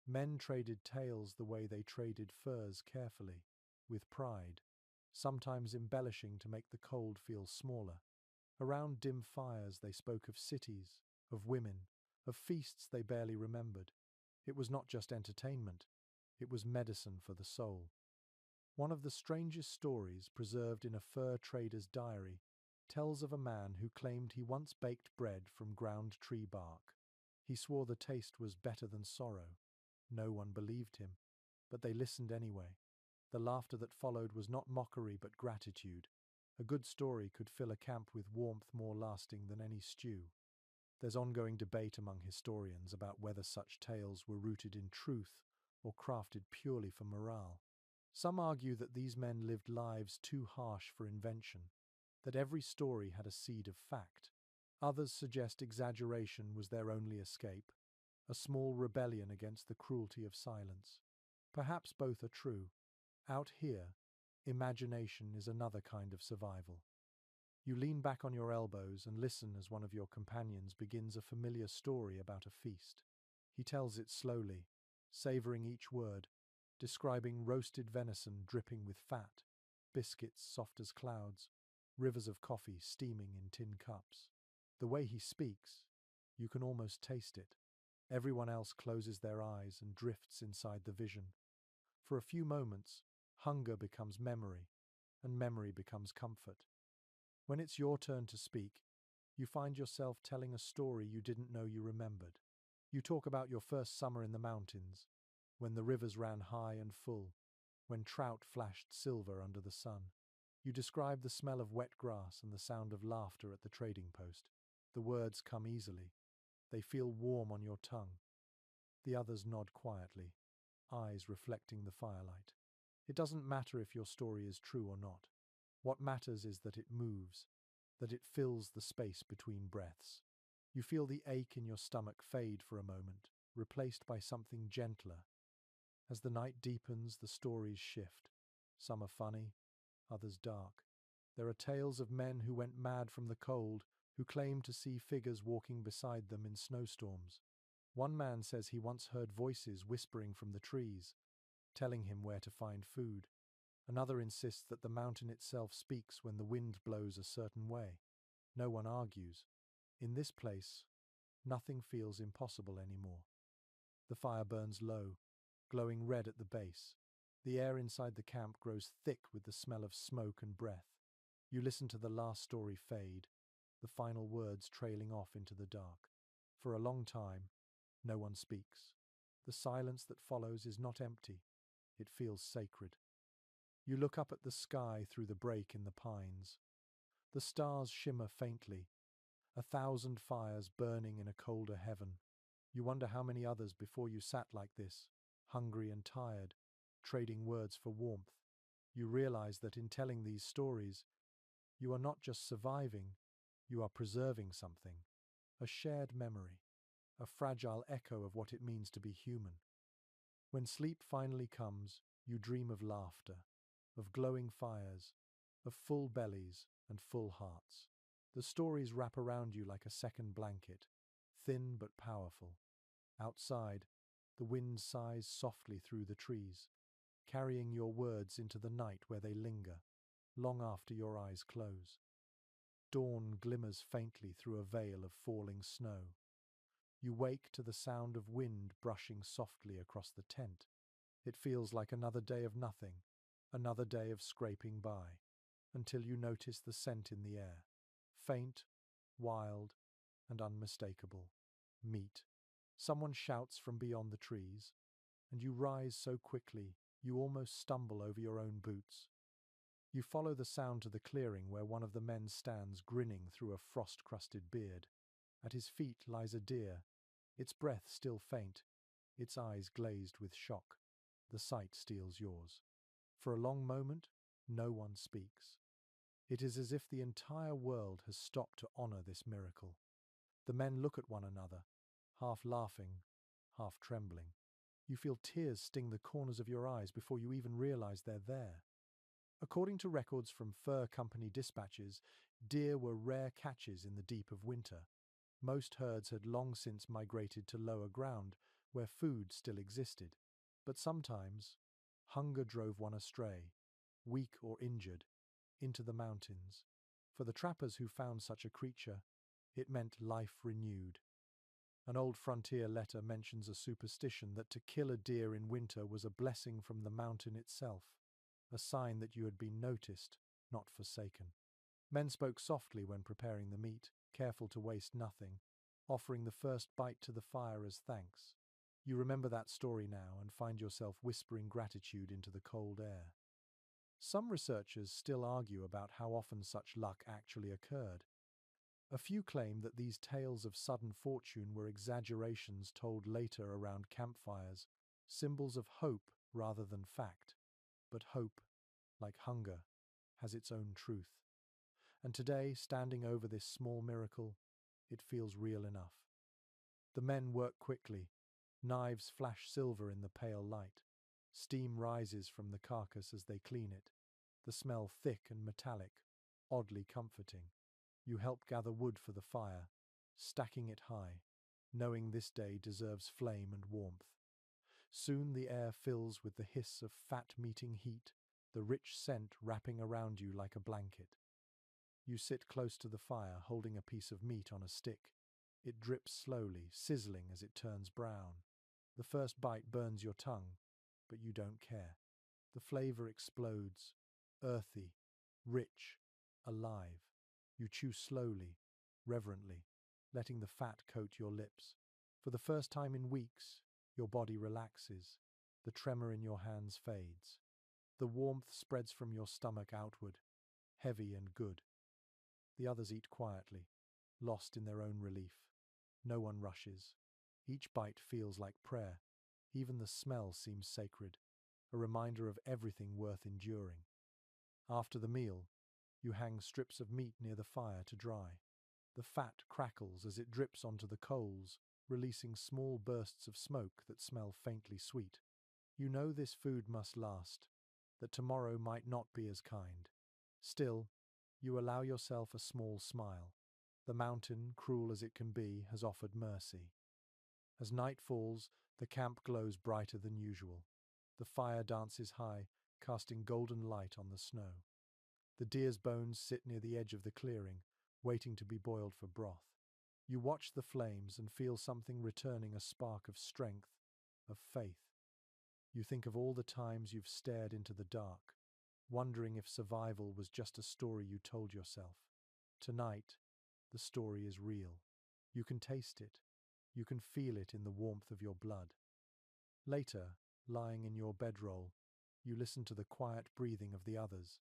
Men traded tales the way they traded furs carefully, with pride, sometimes embellishing to make the cold feel smaller. Around dim fires they spoke of cities, of women, of feasts they barely remembered. It was not just entertainment, it was medicine for the soul. One of the strangest stories preserved in a fur trader's diary tells of a man who claimed he once baked bread from ground tree bark. He swore the taste was better than sorrow. No one believed him, but they listened anyway. The laughter that followed was not mockery but gratitude. A good story could fill a camp with warmth more lasting than any stew. There's ongoing debate among historians about whether such tales were rooted in truth or crafted purely for morale. Some argue that these men lived lives too harsh for invention, that every story had a seed of fact. Others suggest exaggeration was their only escape, a small rebellion against the cruelty of silence. Perhaps both are true. Out here, imagination is another kind of survival. You lean back on your elbows and listen as one of your companions begins a familiar story about a feast. He tells it slowly, savoring each word, describing roasted venison dripping with fat, biscuits soft as clouds, rivers of coffee steaming in tin cups. The way he speaks, you can almost taste it. Everyone else closes their eyes and drifts inside the vision. For a few moments, hunger becomes memory, and memory becomes comfort. When it's your turn to speak, you find yourself telling a story you didn't know you remembered. You talk about your first summer in the mountains, when the rivers ran high and full, when trout flashed silver under the sun. You describe the smell of wet grass and the sound of laughter at the trading post. The words come easily. They feel warm on your tongue. The others nod quietly, eyes reflecting the firelight. It doesn't matter if your story is true or not. What matters is that it moves, that it fills the space between breaths. You feel the ache in your stomach fade for a moment, replaced by something gentler. As the night deepens, the stories shift. Some are funny, others dark. There are tales of men who went mad from the cold, who claim to see figures walking beside them in snowstorms. One man says he once heard voices whispering from the trees, telling him where to find food. Another insists that the mountain itself speaks when the wind blows a certain way. No one argues. In this place, nothing feels impossible anymore. The fire burns low, glowing red at the base. The air inside the camp grows thick with the smell of smoke and breath. You listen to the last story fade, the final words trailing off into the dark. For a long time, no one speaks. The silence that follows is not empty. It feels sacred. You look up at the sky through the break in the pines. The stars shimmer faintly, 1,000 fires burning in a colder heaven. You wonder how many others before you sat like this, hungry and tired, trading words for warmth. You realize that in telling these stories, you are not just surviving, you are preserving something, a shared memory, a fragile echo of what it means to be human. When sleep finally comes, you dream of laughter, of glowing fires, of full bellies and full hearts. The stories wrap around you like a second blanket, thin but powerful. Outside, the wind sighs softly through the trees, carrying your words into the night where they linger, long after your eyes close. Dawn glimmers faintly through a veil of falling snow. You wake to the sound of wind brushing softly across the tent. It feels like another day of nothing, another day of scraping by, until you notice the scent in the air. Faint, wild, and unmistakable. Meat. Someone shouts from beyond the trees, and you rise so quickly you almost stumble over your own boots. You follow the sound to the clearing where one of the men stands grinning through a frost-crusted beard. At his feet lies a deer, its breath still faint, its eyes glazed with shock. The sight steals yours. For a long moment, no one speaks. It is as if the entire world has stopped to honor this miracle. The men look at one another, half laughing, half trembling. You feel tears sting the corners of your eyes before you even realize they're there. According to records from fur company dispatches, deer were rare catches in the deep of winter. Most herds had long since migrated to lower ground, where food still existed. But sometimes, hunger drove one astray, weak or injured, into the mountains. For the trappers who found such a creature, it meant life renewed. An old frontier letter mentions a superstition that to kill a deer in winter was a blessing from the mountain itself, a sign that you had been noticed, not forsaken. Men spoke softly when preparing the meat, careful to waste nothing, offering the first bite to the fire as thanks. You remember that story now and find yourself whispering gratitude into the cold air. Some researchers still argue about how often such luck actually occurred. A few claim that these tales of sudden fortune were exaggerations told later around campfires, symbols of hope rather than fact. But hope, like hunger, has its own truth. And today, standing over this small miracle, it feels real enough. The men work quickly. Knives flash silver in the pale light. Steam rises from the carcass as they clean it, the smell thick and metallic, oddly comforting. You help gather wood for the fire, stacking it high, knowing this day deserves flame and warmth. Soon the air fills with the hiss of fat-meeting heat, the rich scent wrapping around you like a blanket. You sit close to the fire, holding a piece of meat on a stick. It drips slowly, sizzling as it turns brown. The first bite burns your tongue, but you don't care. The flavor explodes, earthy, rich, alive. You chew slowly, reverently, letting the fat coat your lips. For the first time in weeks, your body relaxes. The tremor in your hands fades. The warmth spreads from your stomach outward, heavy and good. The others eat quietly, lost in their own relief. No one rushes. Each bite feels like prayer. Even the smell seems sacred, a reminder of everything worth enduring. After the meal, you hang strips of meat near the fire to dry. The fat crackles as it drips onto the coals, releasing small bursts of smoke that smell faintly sweet. You know this food must last, that tomorrow might not be as kind. Still, you allow yourself a small smile. The mountain, cruel as it can be, has offered mercy. As night falls, the camp glows brighter than usual. The fire dances high, casting golden light on the snow. The deer's bones sit near the edge of the clearing, waiting to be boiled for broth. You watch the flames and feel something returning, a spark of strength, of faith. You think of all the times you've stared into the dark, wondering if survival was just a story you told yourself. Tonight, the story is real. You can taste it. You can feel it in the warmth of your blood. Later, lying in your bedroll, you listen to the quiet breathing of the others.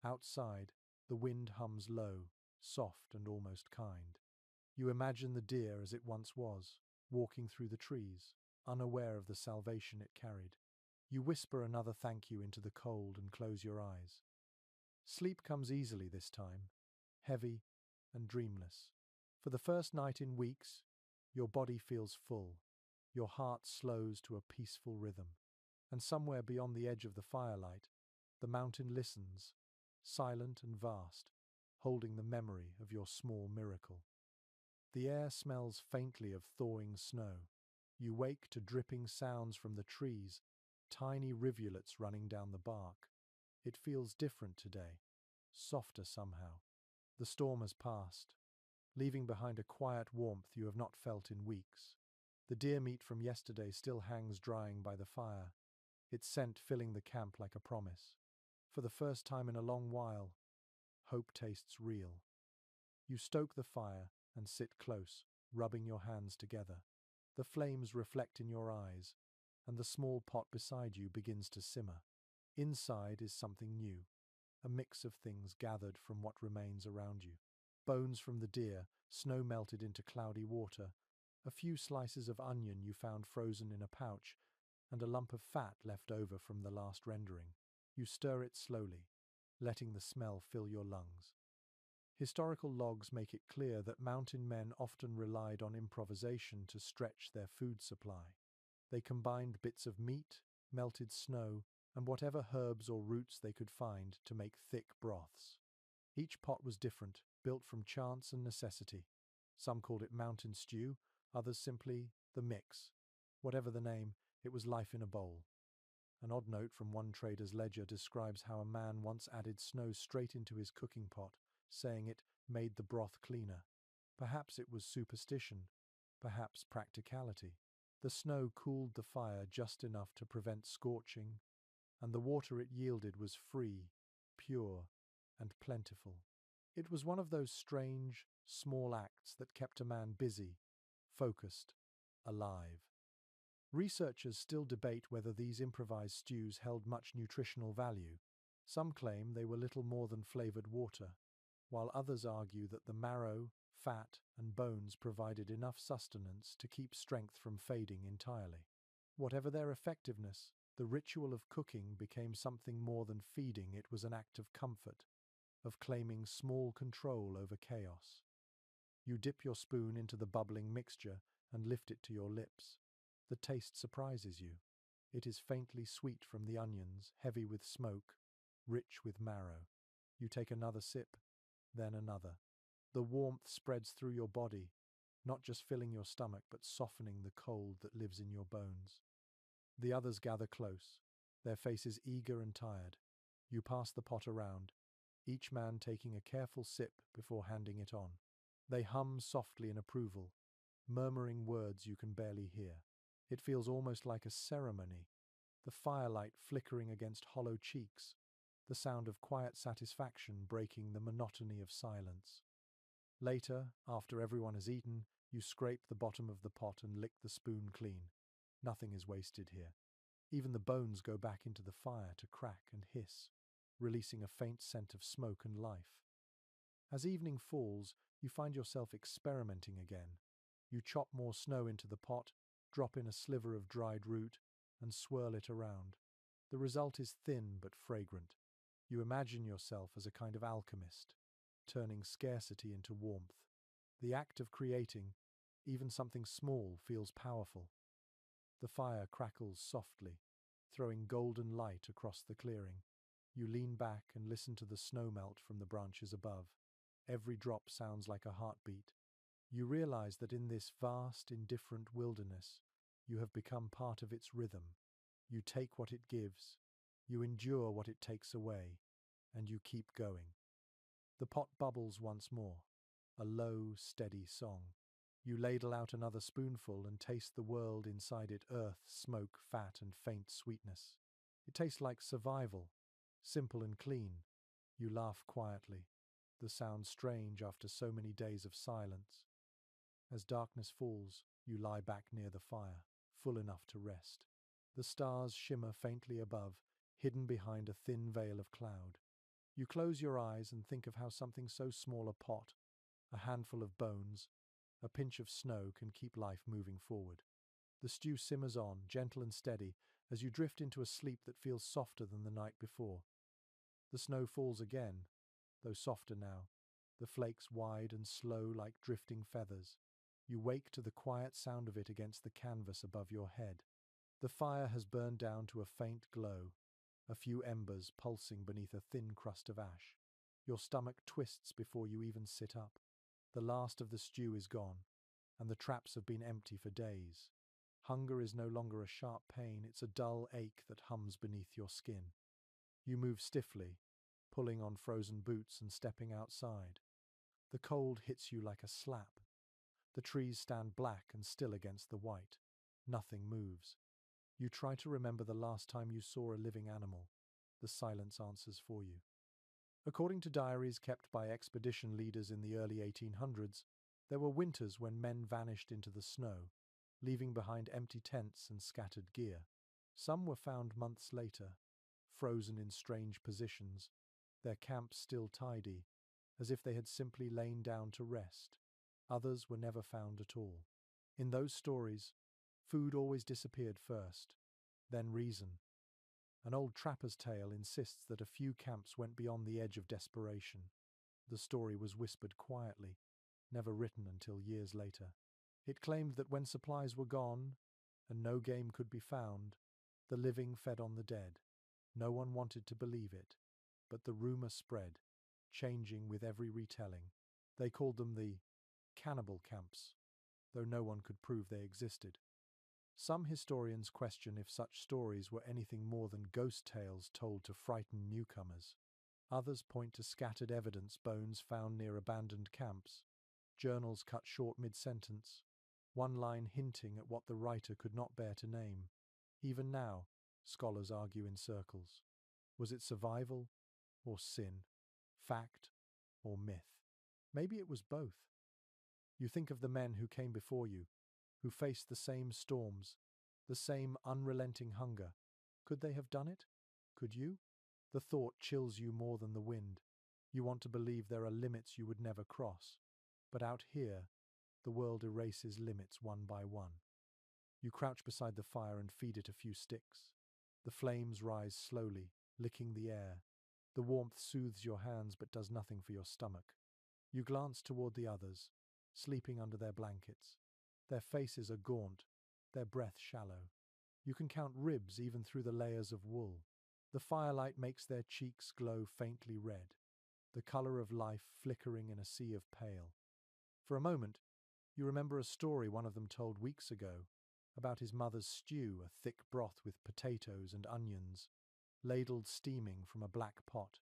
Outside, the wind hums low, soft and almost kind. You imagine the deer as it once was, walking through the trees, unaware of the salvation it carried. You whisper another thank you into the cold and close your eyes. Sleep comes easily this time, heavy and dreamless. For the first night in weeks, your body feels full. Your heart slows to a peaceful rhythm. And somewhere beyond the edge of the firelight, the mountain listens, silent and vast, holding the memory of your small miracle. The air smells faintly of thawing snow. You wake to dripping sounds from the trees, tiny rivulets running down the bark. It feels different today, softer somehow. The storm has passed, leaving behind a quiet warmth you have not felt in weeks. The deer meat from yesterday still hangs drying by the fire, its scent filling the camp like a promise. For the first time in a long while, hope tastes real. You stoke the fire and sit close, rubbing your hands together. The flames reflect in your eyes, and the small pot beside you begins to simmer. Inside is something new, a mix of things gathered from what remains around you. bones from the deer, snow melted into cloudy water, a few slices of onion you found frozen in a pouch, and a lump of fat left over from the last rendering. You stir it slowly, letting the smell fill your lungs. Historical logs make it clear that mountain men often relied on improvisation to stretch their food supply. They combined bits of meat, melted snow, and whatever herbs or roots they could find to make thick broths. Each pot was different, built from chance and necessity. Some called it mountain stew, others simply the mix. Whatever the name, it was life in a bowl. An odd note from one trader's ledger describes how a man once added snow straight into his cooking pot, saying it made the broth cleaner. Perhaps it was superstition, perhaps practicality. The snow cooled the fire just enough to prevent scorching, and the water it yielded was free, pure, and plentiful. It was one of those strange, small acts that kept a man busy, focused, alive. Researchers still debate whether these improvised stews held much nutritional value. Some claim they were little more than flavored water, while others argue that the marrow, fat, and bones provided enough sustenance to keep strength from fading entirely. Whatever their effectiveness, the ritual of cooking became something more than feeding. It was an act of comfort, of claiming small control over chaos. You dip your spoon into the bubbling mixture and lift it to your lips. The taste surprises you. It is faintly sweet from the onions, heavy with smoke, rich with marrow. You take another sip, then another. The warmth spreads through your body, not just filling your stomach but softening the cold that lives in your bones. The others gather close, their faces eager and tired. You pass the pot around, each man taking a careful sip before handing it on. They hum softly in approval, murmuring words you can barely hear. It feels almost like a ceremony, the firelight flickering against hollow cheeks, the sound of quiet satisfaction breaking the monotony of silence. Later, after everyone has eaten, you scrape the bottom of the pot and lick the spoon clean. Nothing is wasted here. Even the bones go back into the fire to crack and hiss, releasing a faint scent of smoke and life. As evening falls, you find yourself experimenting again. You chop more snow into the pot, drop in a sliver of dried root, and swirl it around. The result is thin but fragrant. You imagine yourself as a kind of alchemist, turning scarcity into warmth. The act of creating, even something small, feels powerful. The fire crackles softly, throwing golden light across the clearing. You lean back and listen to the snow melt from the branches above. Every drop sounds like a heartbeat. You realize that in this vast, indifferent wilderness, you have become part of its rhythm. You take what it gives, you endure what it takes away, and you keep going. The pot bubbles once more, a low, steady song. You ladle out another spoonful and taste the world inside it: earth, smoke, fat, and faint sweetness. It tastes like survival, simple and clean. You laugh quietly, the sound strange after so many days of silence. As darkness falls, you lie back near the fire, full enough to rest. The stars shimmer faintly above, hidden behind a thin veil of cloud. You close your eyes and think of how something so small, a pot, a handful of bones, a pinch of snow, can keep life moving forward. The stew simmers on, gentle and steady, as you drift into a sleep that feels softer than the night before. The snow falls again, though softer now, the flakes wide and slow like drifting feathers. You wake to the quiet sound of it against the canvas above your head. The fire has burned down to a faint glow, a few embers pulsing beneath a thin crust of ash. Your stomach twists before you even sit up. The last of the stew is gone, and the traps have been empty for days. Hunger is no longer a sharp pain, it's a dull ache that hums beneath your skin. You move stiffly, pulling on frozen boots and stepping outside. The cold hits you like a slap. The trees stand black and still against the white. Nothing moves. You try to remember the last time you saw a living animal. The silence answers for you. According to diaries kept by expedition leaders in the early 1800s, there were winters when men vanished into the snow, leaving behind empty tents and scattered gear. Some were found months later, frozen in strange positions, their camps still tidy, as if they had simply lain down to rest. Others were never found at all. In those stories, food always disappeared first, then reason. An old trapper's tale insists that a few camps went beyond the edge of desperation. The story was whispered quietly, never written until years later. It claimed that when supplies were gone, and no game could be found, the living fed on the dead. No one wanted to believe it, but the rumor spread, changing with every retelling. They called them the cannibal camps, though no one could prove they existed. Some historians question if such stories were anything more than ghost tales told to frighten newcomers. Others point to scattered evidence, bones found near abandoned camps, journals cut short mid-sentence, one line hinting at what the writer could not bear to name. Even now, scholars argue in circles. Was it survival or sin? Fact or myth? Maybe it was both. You think of the men who came before you, who faced the same storms, the same unrelenting hunger. Could they have done it? Could you? The thought chills you more than the wind. You want to believe there are limits you would never cross. But out here, the world erases limits one by one. You crouch beside the fire and feed it a few sticks. The flames rise slowly, licking the air. The warmth soothes your hands but does nothing for your stomach. You glance toward the others, sleeping under their blankets. Their faces are gaunt, their breath shallow. You can count ribs even through the layers of wool. The firelight makes their cheeks glow faintly red, the color of life flickering in a sea of pale. For a moment, you remember a story one of them told weeks ago about his mother's stew, a thick broth with potatoes and onions, ladled steaming from a black pot.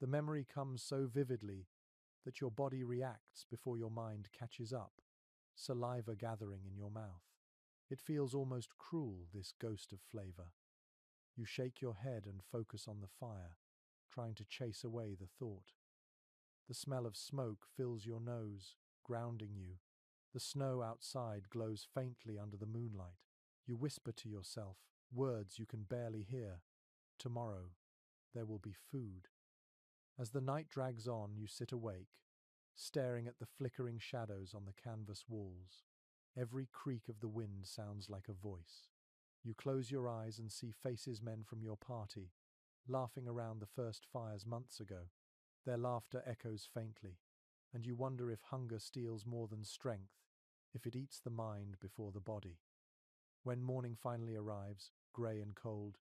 The memory comes so vividly that your body reacts before your mind catches up, saliva gathering in your mouth. It feels almost cruel, this ghost of flavor. You shake your head and focus on the fire, trying to chase away the thought. The smell of smoke fills your nose, grounding you. The snow outside glows faintly under the moonlight. You whisper to yourself, words you can barely hear. Tomorrow, there will be food. As the night drags on, you sit awake, staring at the flickering shadows on the canvas walls. Every creak of the wind sounds like a voice. You close your eyes and see faces, men from your party, laughing around the first fires months ago. Their laughter echoes faintly, and you wonder if hunger steals more than strength, if it eats the mind before the body. When morning finally arrives, grey and cold,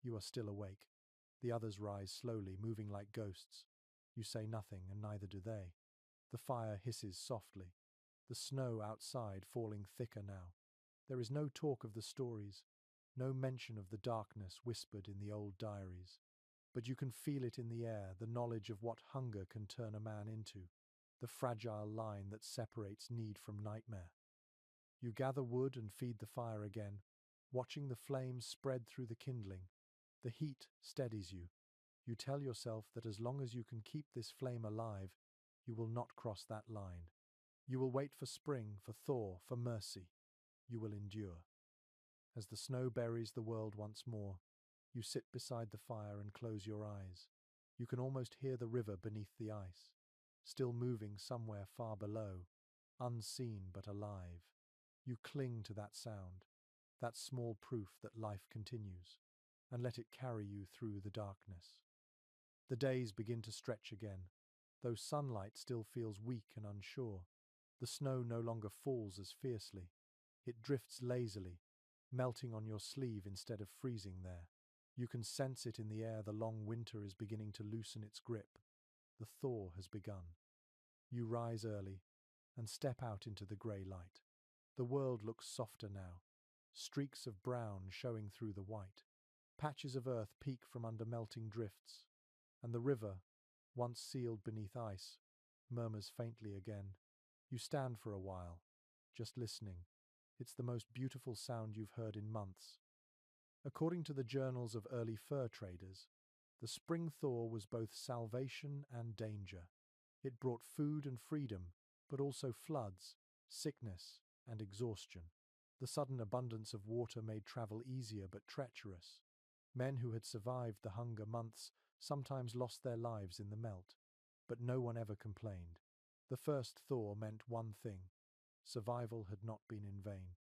you are still awake. The others rise slowly, moving like ghosts. You say nothing, and neither do they. The fire hisses softly, the snow outside falling thicker now. There is no talk of the stories, no mention of the darkness whispered in the old diaries. But you can feel it in the air, the knowledge of what hunger can turn a man into, the fragile line that separates need from nightmare. You gather wood and feed the fire again, watching the flames spread through the kindling. The heat steadies you. You tell yourself that as long as you can keep this flame alive, you will not cross that line. You will wait for spring, for thaw, for mercy. You will endure. As the snow buries the world once more, you sit beside the fire and close your eyes. You can almost hear the river beneath the ice, still moving somewhere far below, unseen but alive. You cling to that sound, that small proof that life continues, and let it carry you through the darkness. The days begin to stretch again, though sunlight still feels weak and unsure. The snow no longer falls as fiercely. It drifts lazily, melting on your sleeve instead of freezing there. You can sense it in the air. The long winter is beginning to loosen its grip. The thaw has begun. You rise early and step out into the grey light. The world looks softer now, streaks of brown showing through the white. Patches of earth peek from under melting drifts, and the river, once sealed beneath ice, murmurs faintly again. You stand for a while, just listening. It's the most beautiful sound you've heard in months. According to the journals of early fur traders, the spring thaw was both salvation and danger. It brought food and freedom, but also floods, sickness, and exhaustion. The sudden abundance of water made travel easier but treacherous. Men who had survived the hunger months sometimes lost their lives in the melt. but no one ever complained. The first thaw meant one thing: survival had not been in vain.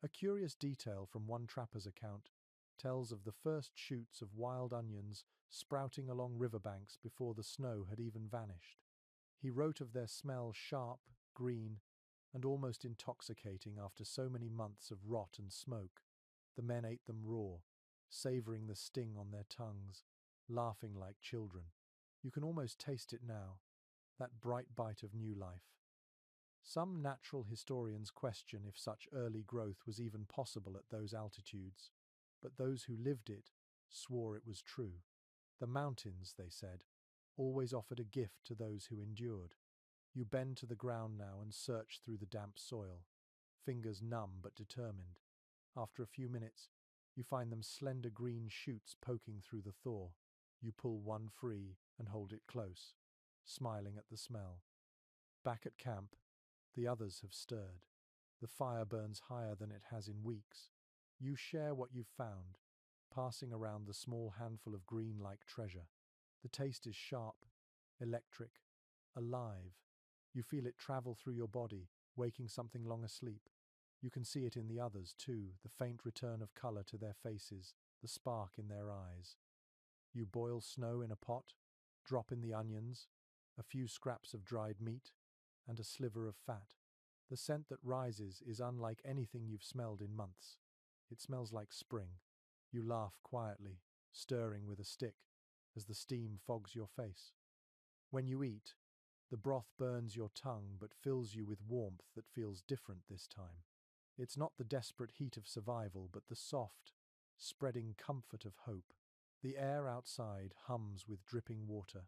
A curious detail from one trapper's account tells of the first shoots of wild onions sprouting along riverbanks before the snow had even vanished. He wrote of their smell sharp, green, and almost intoxicating after so many months of rot and smoke. The men ate them raw, savouring the sting on their tongues, laughing like children. You can almost taste it now, that bright bite of new life. Some natural historians question if such early growth was even possible at those altitudes, but those who lived it swore it was true. The mountains, they said, always offered a gift to those who endured. You bend to the ground now and search through the damp soil, fingers numb but determined. After a few minutes, you find them slender green shoots poking through the thaw. You pull one free and hold it close, smiling at the smell. Back at camp, the others have stirred. The fire burns higher than it has in weeks. You share what you've found, passing around the small handful of green-like treasure. The taste is sharp, electric, alive. You feel it travel through your body, waking something long asleep. You can see it in the others, too, the faint return of colour to their faces, the spark in their eyes. You boil snow in a pot, drop in the onions, a few scraps of dried meat, and a sliver of fat. The scent that rises is unlike anything you've smelled in months. It smells like spring. You laugh quietly, stirring with a stick, as the steam fogs your face. When you eat, the broth burns your tongue but fills you with warmth that feels different this time. It's not the desperate heat of survival, but the soft, spreading comfort of hope. The air outside hums with dripping water.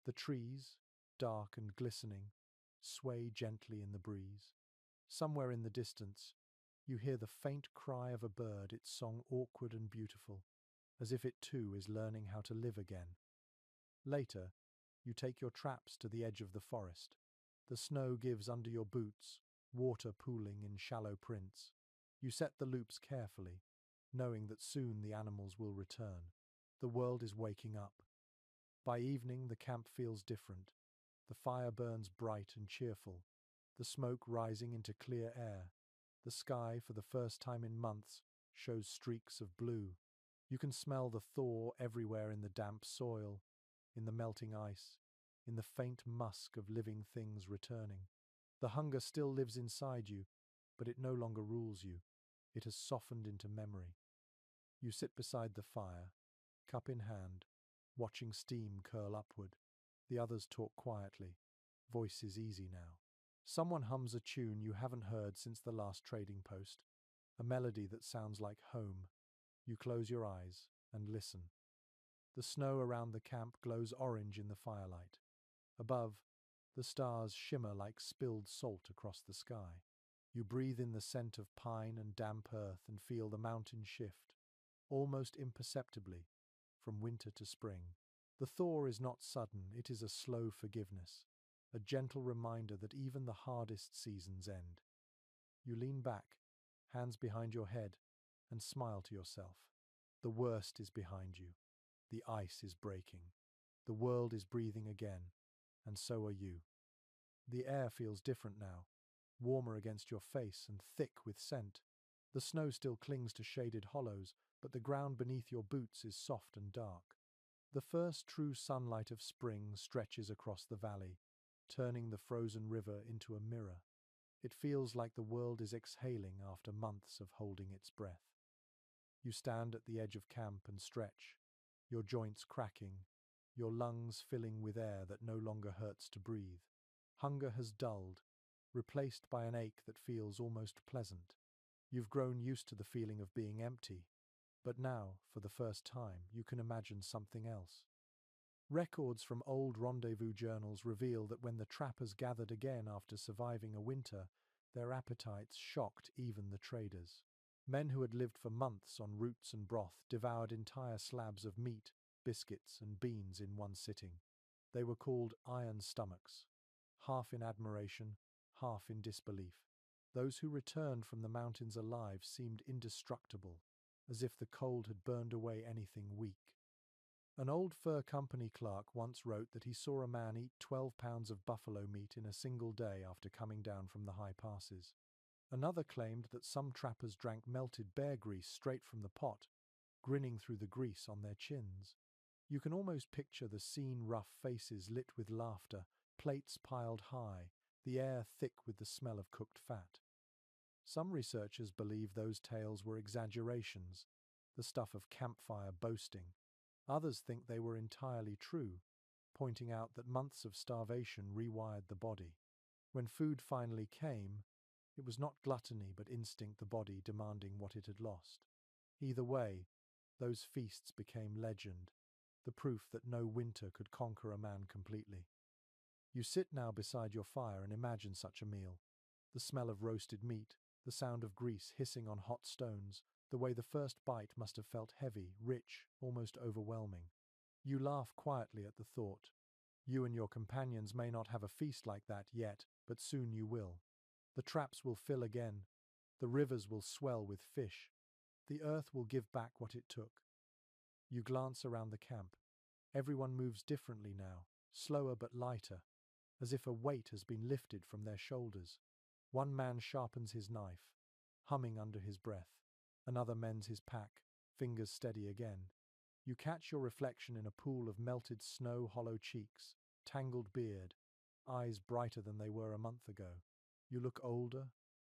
The trees, dark and glistening, sway gently in the breeze. Somewhere in the distance, you hear the faint cry of a bird, its song awkward and beautiful, as if it too is learning how to live again. Later, you take your traps to the edge of the forest. The snow gives under your boots, water pooling in shallow prints. You set the loops carefully, knowing that soon the animals will return. The world is waking up. By evening, the camp feels different. The fire burns bright and cheerful, the smoke rising into clear air. The sky, for the first time in months, shows streaks of blue. You can smell the thaw everywhere in the damp soil, in the melting ice, in the faint musk of living things returning. The hunger still lives inside you, but it no longer rules you. It has softened into memory. You sit beside the fire, cup in hand, watching steam curl upward. The others talk quietly, voices easy now. Someone hums a tune you haven't heard since the last trading post, a melody that sounds like home. You close your eyes and listen. The snow around the camp glows orange in the firelight. Above, the stars shimmer like spilled salt across the sky. You breathe in the scent of pine and damp earth and feel the mountain shift, almost imperceptibly, from winter to spring. The thaw is not sudden, it is a slow forgiveness, a gentle reminder that even the hardest seasons end. You lean back, hands behind your head, and smile to yourself. The worst is behind you. The ice is breaking. The world is breathing again, and so are you. The air feels different now, warmer against your face and thick with scent. The snow still clings to shaded hollows, but the ground beneath your boots is soft and dark. The first true sunlight of spring stretches across the valley, turning the frozen river into a mirror. It feels like the world is exhaling after months of holding its breath. You stand at the edge of camp and stretch, your joints cracking, your lungs filling with air that no longer hurts to breathe. Hunger has dulled, replaced by an ache that feels almost pleasant. You've grown used to the feeling of being empty, but now, for the first time, you can imagine something else. Records from old rendezvous journals reveal that when the trappers gathered again after surviving a winter, their appetites shocked even the traders. Men who had lived for months on roots and broth devoured entire slabs of meat, biscuits, and beans in one sitting. They were called iron stomachs, half in admiration, half in disbelief. Those who returned from the mountains alive seemed indestructible, as if the cold had burned away anything weak. An old fur company clerk once wrote that he saw a man eat 12 pounds of buffalo meat in a single day after coming down from the high passes. Another claimed that some trappers drank melted bear grease straight from the pot, grinning through the grease on their chins. You can almost picture the scene, rough faces lit with laughter, plates piled high, the air thick with the smell of cooked fat. Some researchers believe those tales were exaggerations, the stuff of campfire boasting. Others think they were entirely true, pointing out that months of starvation rewired the body. When food finally came, it was not gluttony but instinct, the body demanding what it had lost. Either way, those feasts became legend, the proof that no winter could conquer a man completely. You sit now beside your fire and imagine such a meal. The smell of roasted meat, the sound of grease hissing on hot stones, the way the first bite must have felt heavy, rich, almost overwhelming. You laugh quietly at the thought. You and your companions may not have a feast like that yet, but soon you will. The traps will fill again. The rivers will swell with fish. The earth will give back what it took. You glance around the camp. Everyone moves differently now, slower but lighter, as if a weight has been lifted from their shoulders. One man sharpens his knife, humming under his breath. Another mends his pack, fingers steady again. You catch your reflection in a pool of melted snow, hollow cheeks, tangled beard, eyes brighter than they were a month ago. You look older,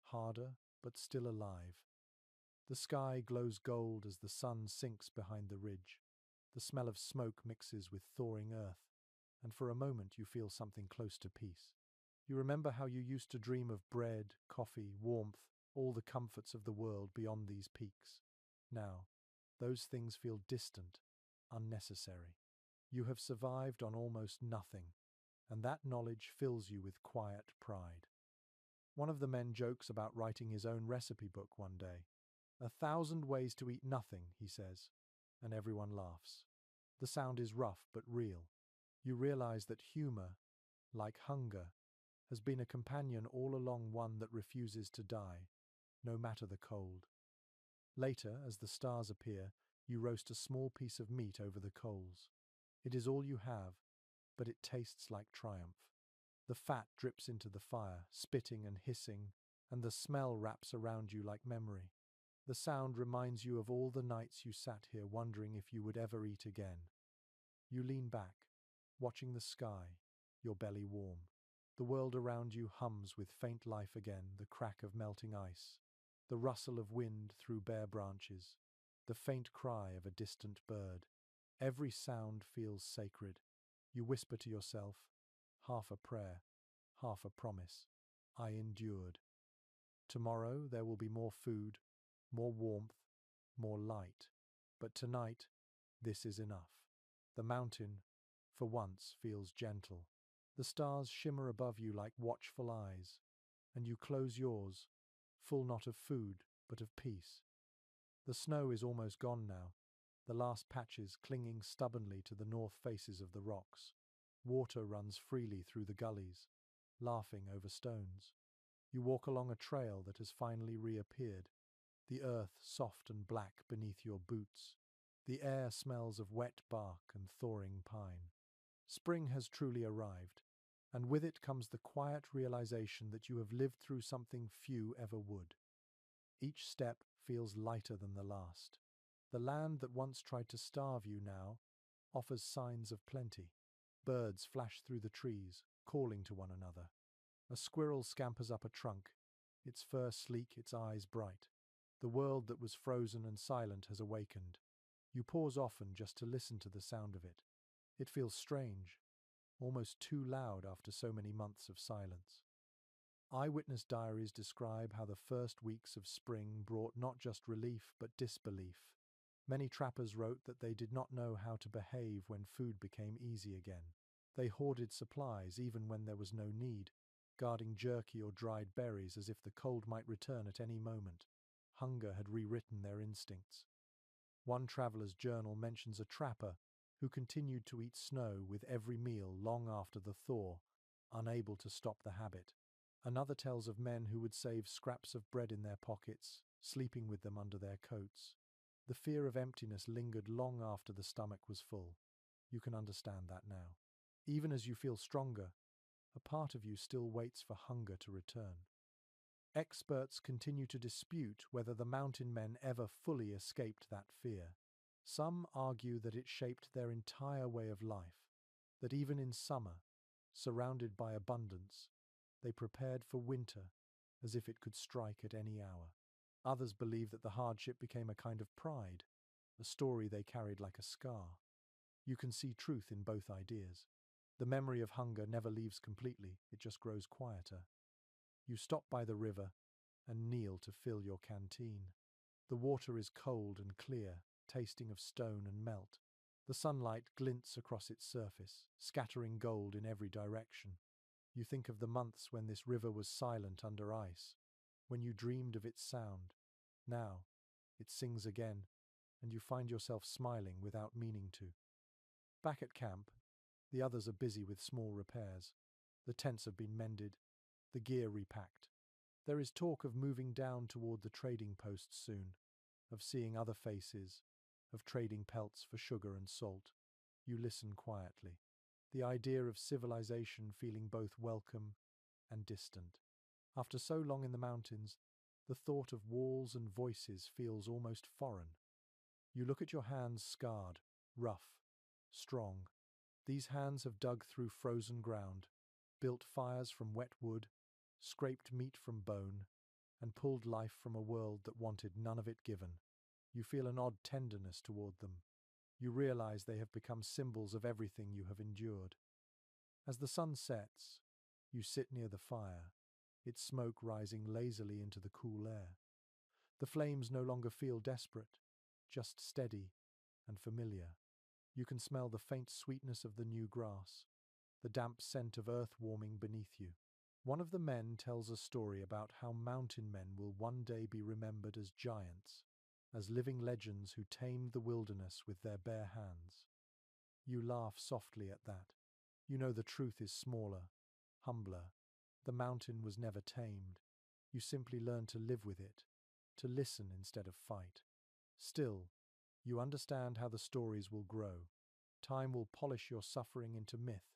harder, but still alive. The sky glows gold as the sun sinks behind the ridge. The smell of smoke mixes with thawing earth, and for a moment you feel something close to peace. You remember how you used to dream of bread, coffee, warmth, all the comforts of the world beyond these peaks. Now, those things feel distant, unnecessary. You have survived on almost nothing, and that knowledge fills you with quiet pride. One of the men jokes about writing his own recipe book one day. 1,000 ways to eat nothing, he says, and everyone laughs. The sound is rough but real. You realize that humor, like hunger, has been a companion all along, one that refuses to die, no matter the cold. Later, as the stars appear, you roast a small piece of meat over the coals. It is all you have, but it tastes like triumph. The fat drips into the fire, spitting and hissing, and the smell wraps around you like memory. The sound reminds you of all the nights you sat here wondering if you would ever eat again. You lean back, watching the sky, your belly warm. The world around you hums with faint life again, the crack of melting ice, the rustle of wind through bare branches, the faint cry of a distant bird. Every sound feels sacred. You whisper to yourself, half a prayer, half a promise. I endured. Tomorrow there will be more food, more warmth, more light. But tonight, this is enough. The mountain, for once, feels gentle. The stars shimmer above you like watchful eyes, and you close yours, full not of food, but of peace. The snow is almost gone now, the last patches clinging stubbornly to the north faces of the rocks. Water runs freely through the gullies, laughing over stones. You walk along a trail that has finally reappeared, the earth soft and black beneath your boots. The air smells of wet bark and thawing pine. Spring has truly arrived, and with it comes the quiet realization that you have lived through something few ever would. Each step feels lighter than the last. The land that once tried to starve you now offers signs of plenty. Birds flash through the trees, calling to one another. A squirrel scampers up a trunk, its fur sleek, its eyes bright. The world that was frozen and silent has awakened. You pause often just to listen to the sound of it. It feels strange, almost too loud after so many months of silence. Eyewitness diaries describe how the first weeks of spring brought not just relief but disbelief. Many trappers wrote that they did not know how to behave when food became easy again. They hoarded supplies even when there was no need, guarding jerky or dried berries as if the cold might return at any moment. Hunger had rewritten their instincts. One traveler's journal mentions a trapper who continued to eat snow with every meal long after the thaw, unable to stop the habit. Another tells of men who would save scraps of bread in their pockets, sleeping with them under their coats. The fear of emptiness lingered long after the stomach was full. You can understand that now. Even as you feel stronger, a part of you still waits for hunger to return. Experts continue to dispute whether the mountain men ever fully escaped that fear. Some argue that it shaped their entire way of life, that even in summer, surrounded by abundance, they prepared for winter as if it could strike at any hour. Others believe that the hardship became a kind of pride, a story they carried like a scar. You can see truth in both ideas. The memory of hunger never leaves completely, it just grows quieter. You stop by the river and kneel to fill your canteen. The water is cold and clear, tasting of stone and melt. The sunlight glints across its surface, scattering gold in every direction. You think of the months when this river was silent under ice, when you dreamed of its sound. Now, it sings again, and you find yourself smiling without meaning to. Back at camp, the others are busy with small repairs. The tents have been mended, the gear repacked. There is talk of moving down toward the trading posts soon, of seeing other faces, of trading pelts for sugar and salt. You listen quietly. The idea of civilization feeling both welcome and distant. After so long in the mountains, the thought of walls and voices feels almost foreign. You look at your hands scarred, rough, strong. These hands have dug through frozen ground, built fires from wet wood, scraped meat from bone, and pulled life from a world that wanted none of it given. You feel an odd tenderness toward them. You realize they have become symbols of everything you have endured. As the sun sets, you sit near the fire, its smoke rising lazily into the cool air. The flames no longer feel desperate, just steady and familiar. You can smell the faint sweetness of the new grass, the damp scent of earth warming beneath you. One of the men tells a story about how mountain men will one day be remembered as giants, as living legends who tamed the wilderness with their bare hands. You laugh softly at that. You know the truth is smaller, humbler. The mountain was never tamed. You simply learn to live with it, to listen instead of fight. Still, you understand how the stories will grow. Time will polish your suffering into myth,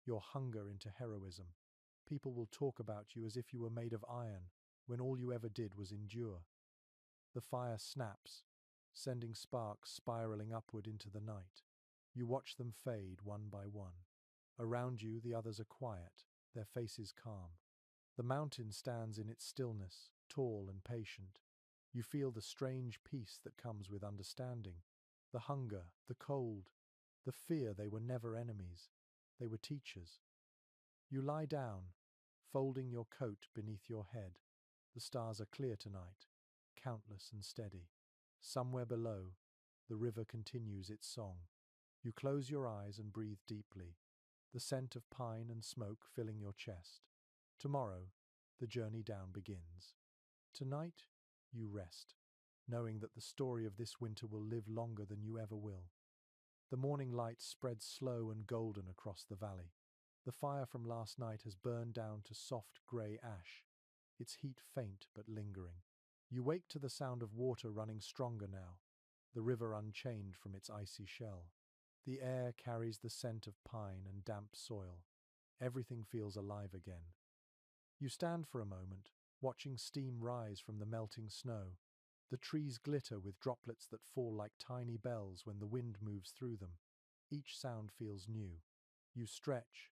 your hunger into heroism. People will talk about you as if you were made of iron, when all you ever did was endure. The fire snaps, sending sparks spiraling upward into the night. You watch them fade one by one. Around you, the others are quiet, their faces calm. The mountain stands in its stillness, tall and patient. You feel the strange peace that comes with understanding. The hunger, the cold, the fear. They were never enemies. They were teachers. You lie down, folding your coat beneath your head. The stars are clear tonight, countless and steady. Somewhere below, the river continues its song. You close your eyes and breathe deeply, the scent of pine and smoke filling your chest. Tomorrow, the journey down begins. Tonight, you rest, knowing that the story of this winter will live longer than you ever will. The morning light spreads slow and golden across the valley. The fire from last night has burned down to soft grey ash, its heat faint but lingering. You wake to the sound of water running stronger now, the river unchained from its icy shell. The air carries the scent of pine and damp soil. Everything feels alive again. You stand for a moment, watching steam rise from the melting snow. The trees glitter with droplets that fall like tiny bells when the wind moves through them. Each sound feels new. You stretch,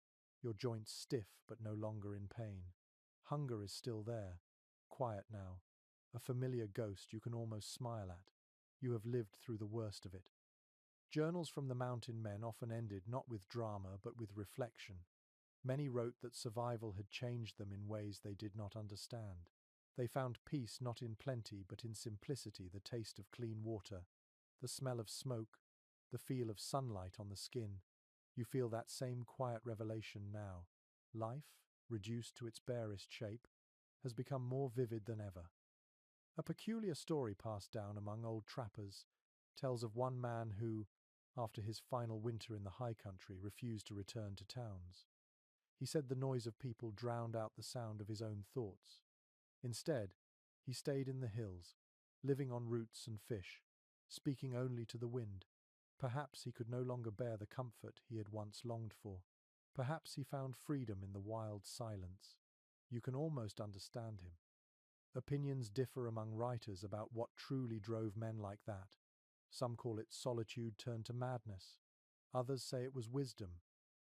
your joints stiff but no longer in pain. Hunger is still there, quiet now, a familiar ghost you can almost smile at. You have lived through the worst of it. Journals from the mountain men often ended not with drama but with reflection. Many wrote that survival had changed them in ways they did not understand. They found peace not in plenty but in simplicity, the taste of clean water, the smell of smoke, the feel of sunlight on the skin. You feel that same quiet revelation now. Life, reduced to its barest shape, has become more vivid than ever. A peculiar story passed down among old trappers tells of one man who, after his final winter in the high country, refused to return to towns. He said the noise of people drowned out the sound of his own thoughts. Instead, he stayed in the hills, living on roots and fish, speaking only to the wind. Perhaps he could no longer bear the comfort he had once longed for. Perhaps he found freedom in the wild silence. You can almost understand him. Opinions differ among writers about what truly drove men like that. Some call it solitude turned to madness. Others say it was wisdom,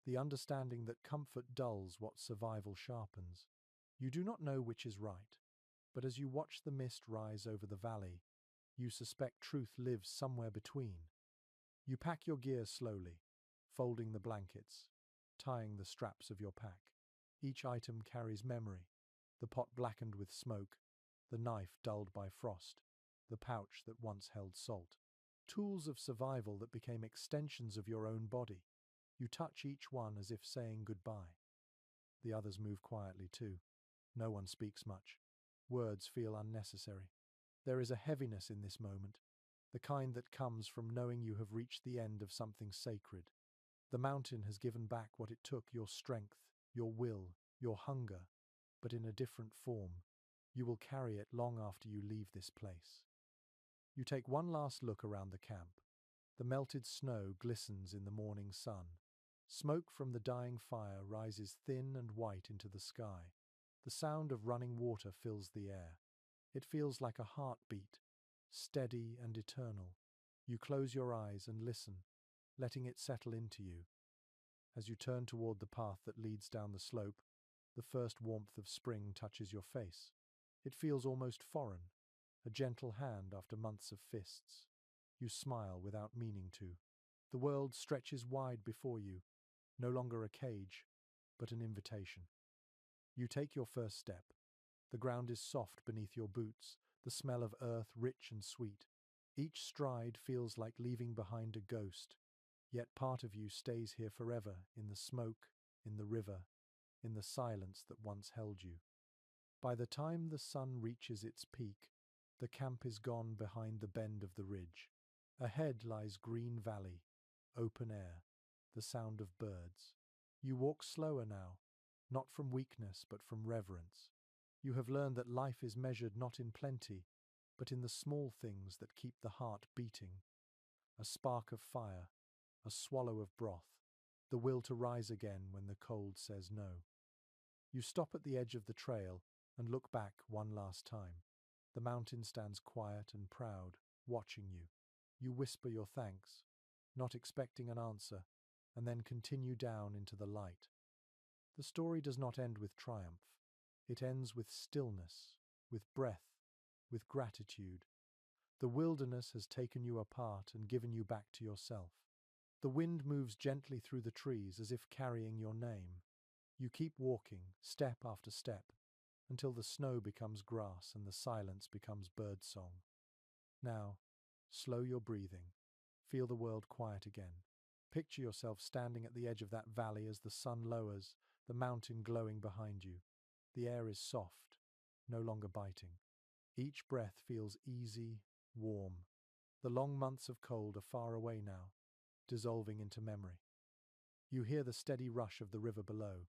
the understanding that comfort dulls what survival sharpens. You do not know which is right, but as you watch the mist rise over the valley, you suspect truth lives somewhere between. You pack your gear slowly, folding the blankets, tying the straps of your pack. Each item carries memory: the pot blackened with smoke, the knife dulled by frost, the pouch that once held salt. Tools of survival that became extensions of your own body. You touch each one as if saying goodbye. The others move quietly too. No one speaks much. Words feel unnecessary. There is a heaviness in this moment, the kind that comes from knowing you have reached the end of something sacred. The mountain has given back what it took: your strength, your will, your hunger, but in a different form. You will carry it long after you leave this place. You take one last look around the camp. The melted snow glistens in the morning sun. Smoke from the dying fire rises thin and white into the sky. The sound of running water fills the air. It feels like a heartbeat, steady and eternal. You close your eyes and listen, letting it settle into you. As you turn toward the path that leads down the slope, the first warmth of spring touches your face. It feels almost foreign, a gentle hand after months of fists. You smile without meaning to. The world stretches wide before you, no longer a cage, but an invitation. You take your first step. The ground is soft beneath your boots, the smell of earth rich and sweet. Each stride feels like leaving behind a ghost, yet part of you stays here forever, in the smoke, in the river, in the silence that once held you. By the time the sun reaches its peak, the camp is gone behind the bend of the ridge. Ahead lies green valley, open air, the sound of birds. You walk slower now, not from weakness but from reverence. You have learned that life is measured not in plenty, but in the small things that keep the heart beating. A spark of fire, a swallow of broth, the will to rise again when the cold says no. You stop at the edge of the trail and look back one last time. The mountain stands quiet and proud, watching you. You whisper your thanks, not expecting an answer, and then continue down into the light. The story does not end with triumph. It ends with stillness, with breath, with gratitude. The wilderness has taken you apart and given you back to yourself. The wind moves gently through the trees as if carrying your name. You keep walking, step after step, until the snow becomes grass and the silence becomes birdsong. Now, slow your breathing. Feel the world quiet again. Picture yourself standing at the edge of that valley as the sun lowers, the mountain glowing behind you. The air is soft, no longer biting. Each breath feels easy, warm. The long months of cold are far away now, dissolving into memory. You hear the steady rush of the river below,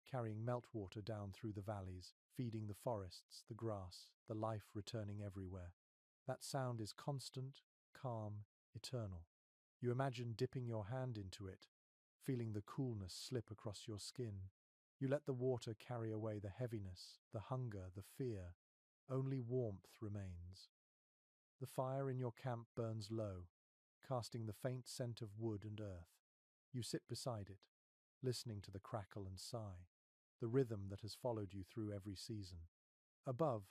carrying meltwater down through the valleys, feeding the forests, the grass, the life returning everywhere. That sound is constant, calm, eternal. You imagine dipping your hand into it, feeling the coolness slip across your skin. You let the water carry away the heaviness, the hunger, the fear. Only warmth remains. The fire in your camp burns low, casting the faint scent of wood and earth. You sit beside it, listening to the crackle and sigh, the rhythm that has followed you through every season. Above,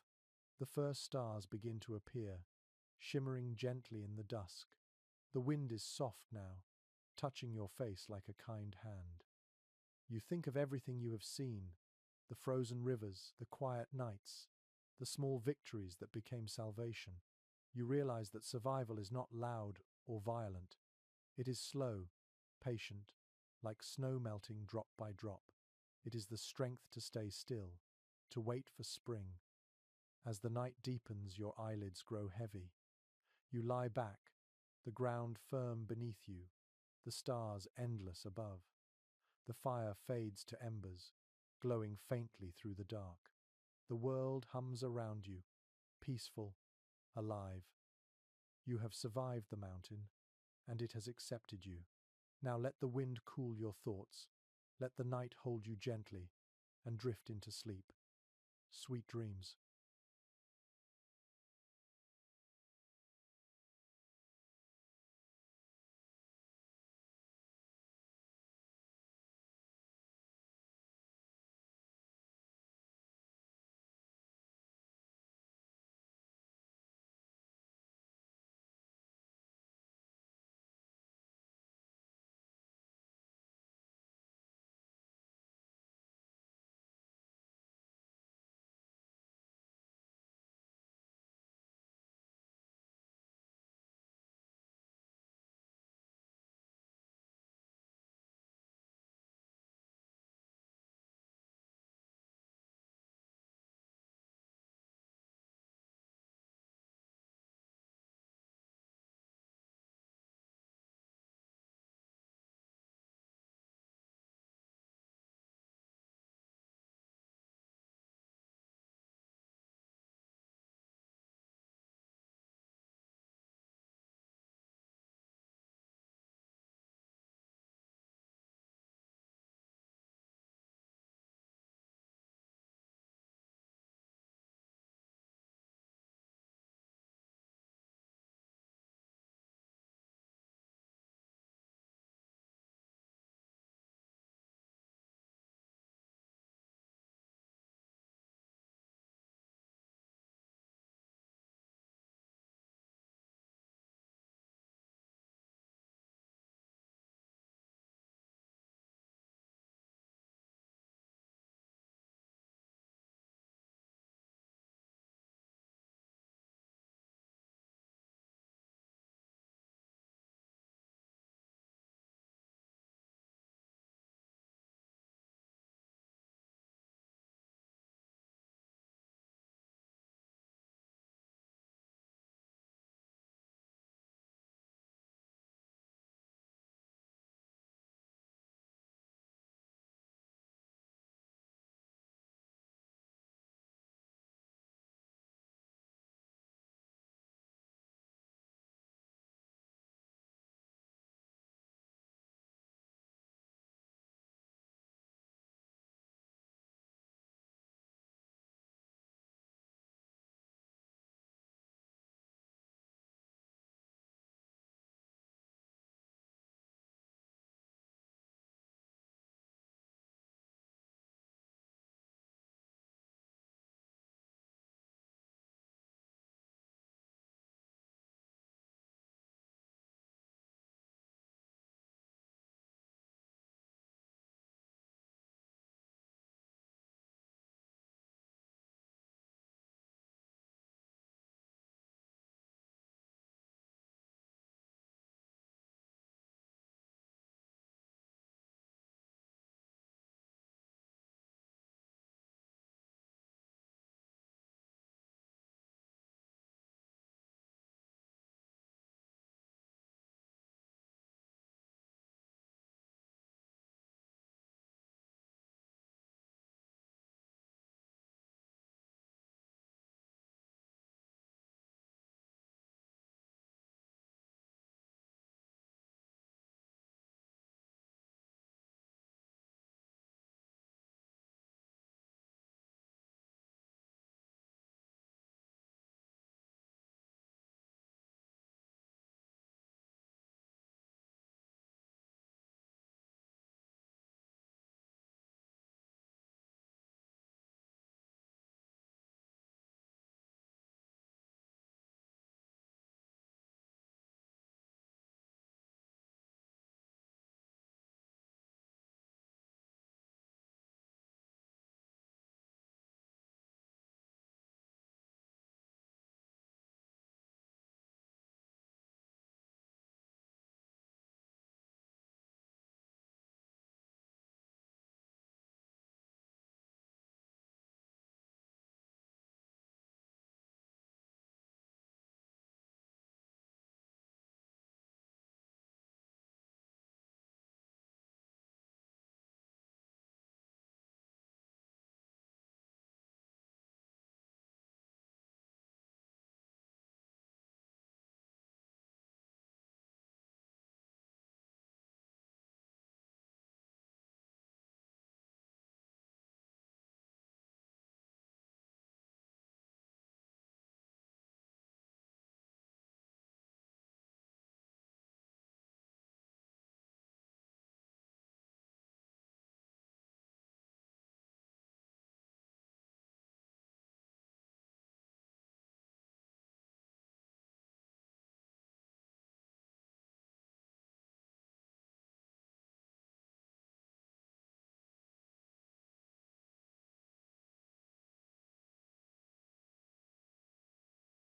the first stars begin to appear, shimmering gently in the dusk. The wind is soft now, touching your face like a kind hand. You think of everything you have seen: the frozen rivers, the quiet nights, the small victories that became salvation. You realize that survival is not loud or violent. It is slow, patient, like snow melting drop by drop. It is the strength to stay still, to wait for spring. As the night deepens, your eyelids grow heavy. You lie back, the ground firm beneath you, the stars endless above. The fire fades to embers, glowing faintly through the dark. The world hums around you, peaceful, alive. You have survived the mountain, and it has accepted you. Now let the wind cool your thoughts. Let the night hold you gently, and drift into sleep. Sweet dreams.